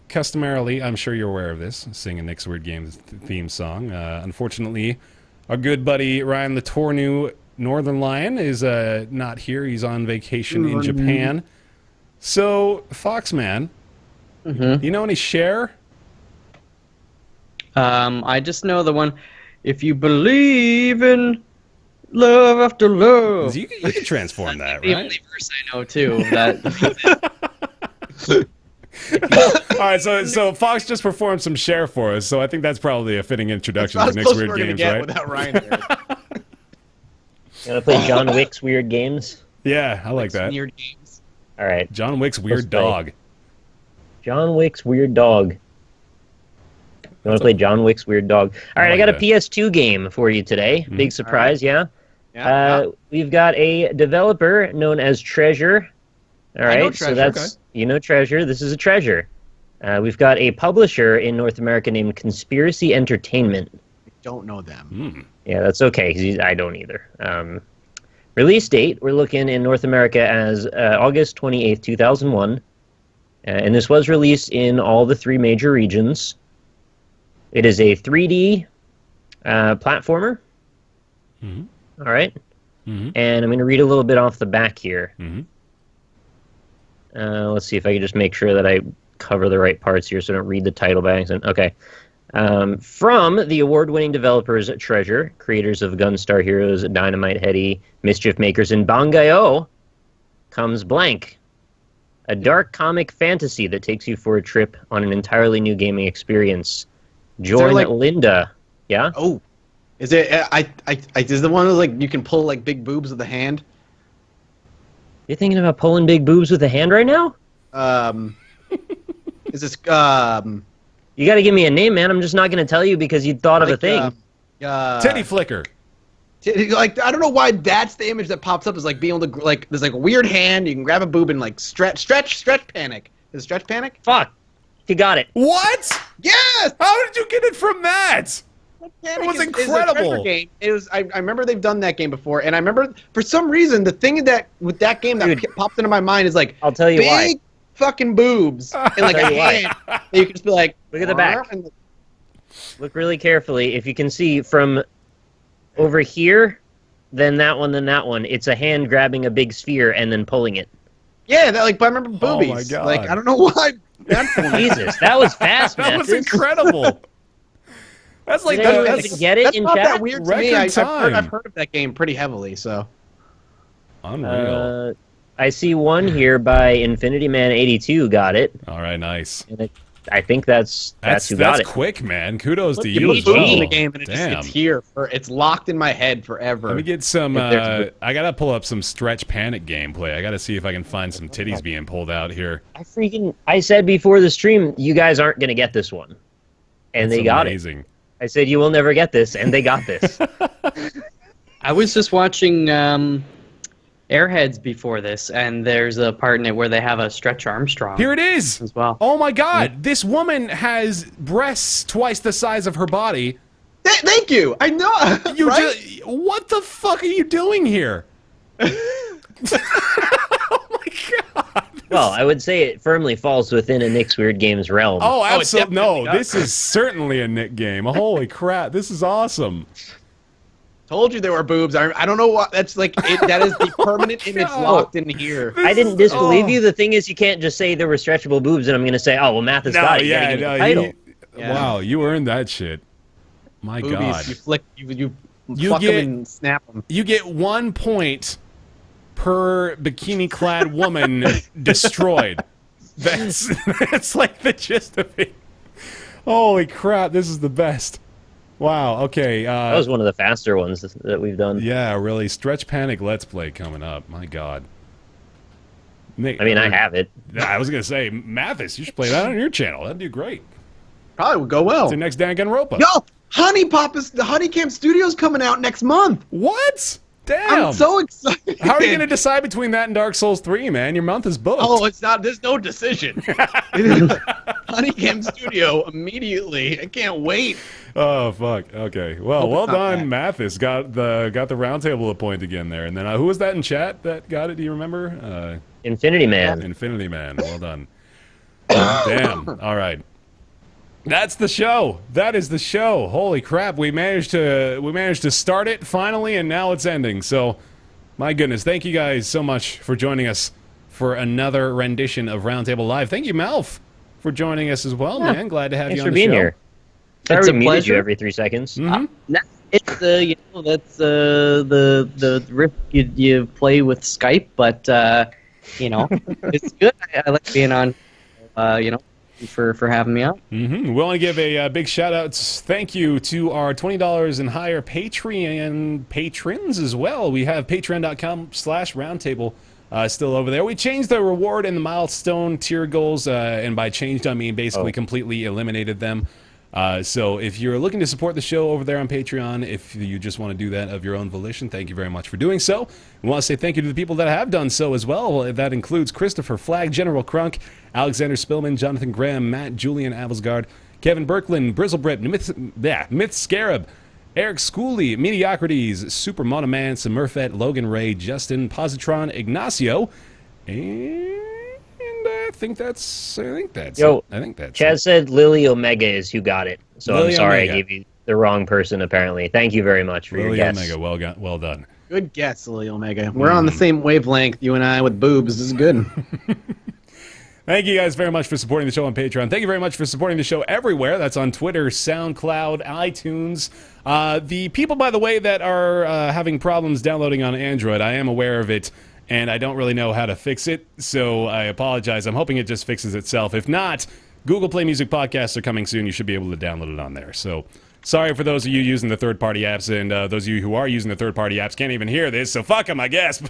customarily, I'm sure you're aware of this, sing a Nick's Weird Games theme song. Unfortunately, our good buddy Ryan the Tornu Northern Lion is not here. He's on vacation in Japan. So, Foxman, you know any Cher? I just know the one. If you believe in love after love. You can transform that, The right? only verse I know too. That All right, so Fox just performed some Cher for us, so I think that's probably a fitting introduction Not to as Nick's close as Weird we're gonna Games, get right? without Ryan here. Gonna play John Wick's Weird Games? Yeah, I like that. Weird games. All right. John Wick's Weird Let's play. Dog. John Wick's Weird Dog. You want to play John Wick's Weird Dog? All right, I like got a that. PS2 game for you today. Big surprise, yeah? We've got a developer known as Treasure. All right, know so Treasure, that's you know Treasure. This is a treasure. We've got a publisher in North America named Conspiracy Entertainment. Don't know them. Yeah, that's okay, 'cause I don't either. Release date, we're looking in North America as August 28th, 2001. And this was released in all the 3 major regions. It is a 3D platformer. All right. And I'm going to read a little bit off the back here. Let's see if I can just make sure that I cover the right parts here so I don't read the title by accident. Okay. From the award-winning developers at Treasure, creators of Gunstar Heroes, Dynamite Heady, Mischief Makers, and Bangai-O, comes Blank, a dark comic fantasy that takes you for a trip on an entirely new gaming experience. Join like- Linda. Yeah? Oh, is it? Is the one like you can pull like big boobs with the hand? You're thinking about pulling big boobs with a hand right now? Is this You got to give me a name, man. I'm just not going to tell you because you thought of a thing. Titty Flicker. Like I don't know why that's the image that pops up is like being able to like there's like a weird hand you can grab a boob and like stretch panic. Is it stretch panic? Fuck. You got it. What? Yes. How did you get it from that? Panic was is a incredible. treasure game. It was. I remember they've done that game before, and I remember for some reason the thing that with that game that Dude. popped into my mind is like I'll tell you big why. fucking boobs and like a tell you why. hand. And you can just be like, Look at the back. and- Look really carefully. If you can see from over here, then that one, it's a hand grabbing a big sphere and then pulling it. Yeah, that like. But I remember Oh my boobies. God. Like I don't know why. That's one. Jesus, that was fast, That was Mathis. incredible. That's like Did anyone that's get it That's in not chat? that weird to me. Record time. I've heard of that game pretty heavily. So unreal. I see one here by Infinity Man 82 got it. All right, nice. And I think that's who got it. quick, man. Kudos to Look, you you as put well. boobs in the game and Damn. it's here. It's locked in my head forever. Let me get some. If there's I gotta pull up some Stretch Panic gameplay. I gotta see if I can find some titties being pulled out here. I said before the stream, you guys aren't going to get this one. And That's they got it. amazing. I said, you will never get this, and they got this. I was just watching Airheads before this, and there's a part in it where they have a Stretch Armstrong. Here it is. As well. Oh my God! This woman has breasts twice the size of her body. Thank you. I know. You right? what the fuck are you doing here? Oh my God! Well, I would say it firmly falls within a Nick's Weird Games realm. Oh, absolutely. definitely No, does. this is certainly a Nick game. Holy crap! This is awesome. Told you there were boobs. I don't know what. That's like that is the permanent image locked in here. I didn't disbelieve oh. you. The thing is, you can't just say there were stretchable boobs, and I'm going to say, oh, well, Mathas got it. You gotta give it the title. Yeah. Wow, you earned that shit. My Boobies, God. you flick, you You fuck get- them and snap them. You get 1 point per bikini-clad woman destroyed. That's like the gist of it. Holy crap, this is the best. Wow, okay. That was one of the faster ones that we've done. Yeah, really. Stretch Panic Let's Play coming up. My God. Nick, I mean, I have it. I was going to say, Mathas, you should play that on your channel. That'd do great. Probably would go well. It's the next Danganronpa. Yo, the Honey Camp Studio's coming out next month. What? Damn. I'm so excited. How are you going to decide between that and Dark Souls 3, man? Your month is booked. Oh, it's not. There's no decision. Honey Camp Studio immediately. I can't wait. Oh, fuck. Okay. Well, Hope well it's not done, Mathas. Got the roundtable point again there. And then who was that in chat that got it? Do you remember? Infinity Man. Infinity Man. Well done. Damn. All right. That's the show. That is the show. Holy crap! We managed to start it finally, and now it's ending. So, my goodness, thank you guys so much for joining us for another rendition of Roundtable Live. Thank you, Malf, for joining us as well, man. Glad to have Thanks you for on the being show. here. Sorry It's we a muted pleasure. you every 3 seconds. It's that's the risk you play with Skype, but it's good. I like being on. For having me on. We want to give a big shout out, thank you to our $20 and higher Patreon patrons as well. We have patreon.com/roundtable still over there. We changed the reward and the milestone tier goals, and by changed I mean basically completely eliminated them. So if you're looking to support the show over there on Patreon, if you just want to do that of your own volition, thank you very much for doing so. We want to say thank you to the people that have done so as well. That includes Christopher Flagg, General Crunk, Alexander Spillman, Jonathan Graham, Matt, Julian Avelsgard, Kevin Berkland, Brizzlebrit, Myth Scarab, Eric Schooley, Mediocrities, Super Monoman, Smurfette, Logan Ray, Justin, Positron, Ignacio, and I think that's Yo, it. I think that's Chaz it. said Lily Omega is who got it. So Lily I'm sorry Omega. I gave you the wrong person, apparently. Thank you very much for your Lily guess. Omega, well done. Good guess, Lily Omega. We're on the same wavelength, you and I, with boobs. This is good. Thank you guys very much for supporting the show on Patreon. Thank you very much for supporting the show everywhere. That's on Twitter, SoundCloud, iTunes. The people, by the way, that are having problems downloading on Android, I am aware of it, and I don't really know how to fix it, so I apologize. I'm hoping it just fixes itself. If not, Google Play Music podcasts are coming soon. You should be able to download it on there. So sorry for those of you using the third-party apps, and those of you who are using the third-party apps can't even hear this, so fuck them, I guess.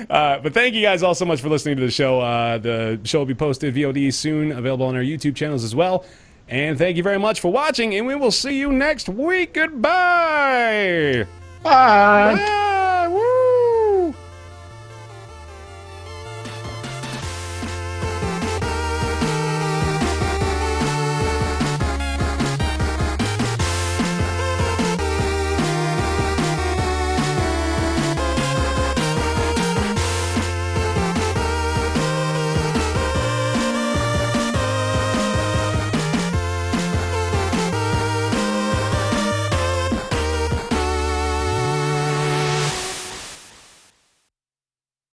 But thank you guys all so much for listening to the show. The show will be posted VOD soon, available on our YouTube channels as well. And thank you very much for watching, and we will see you next week. Goodbye! Bye. Bye!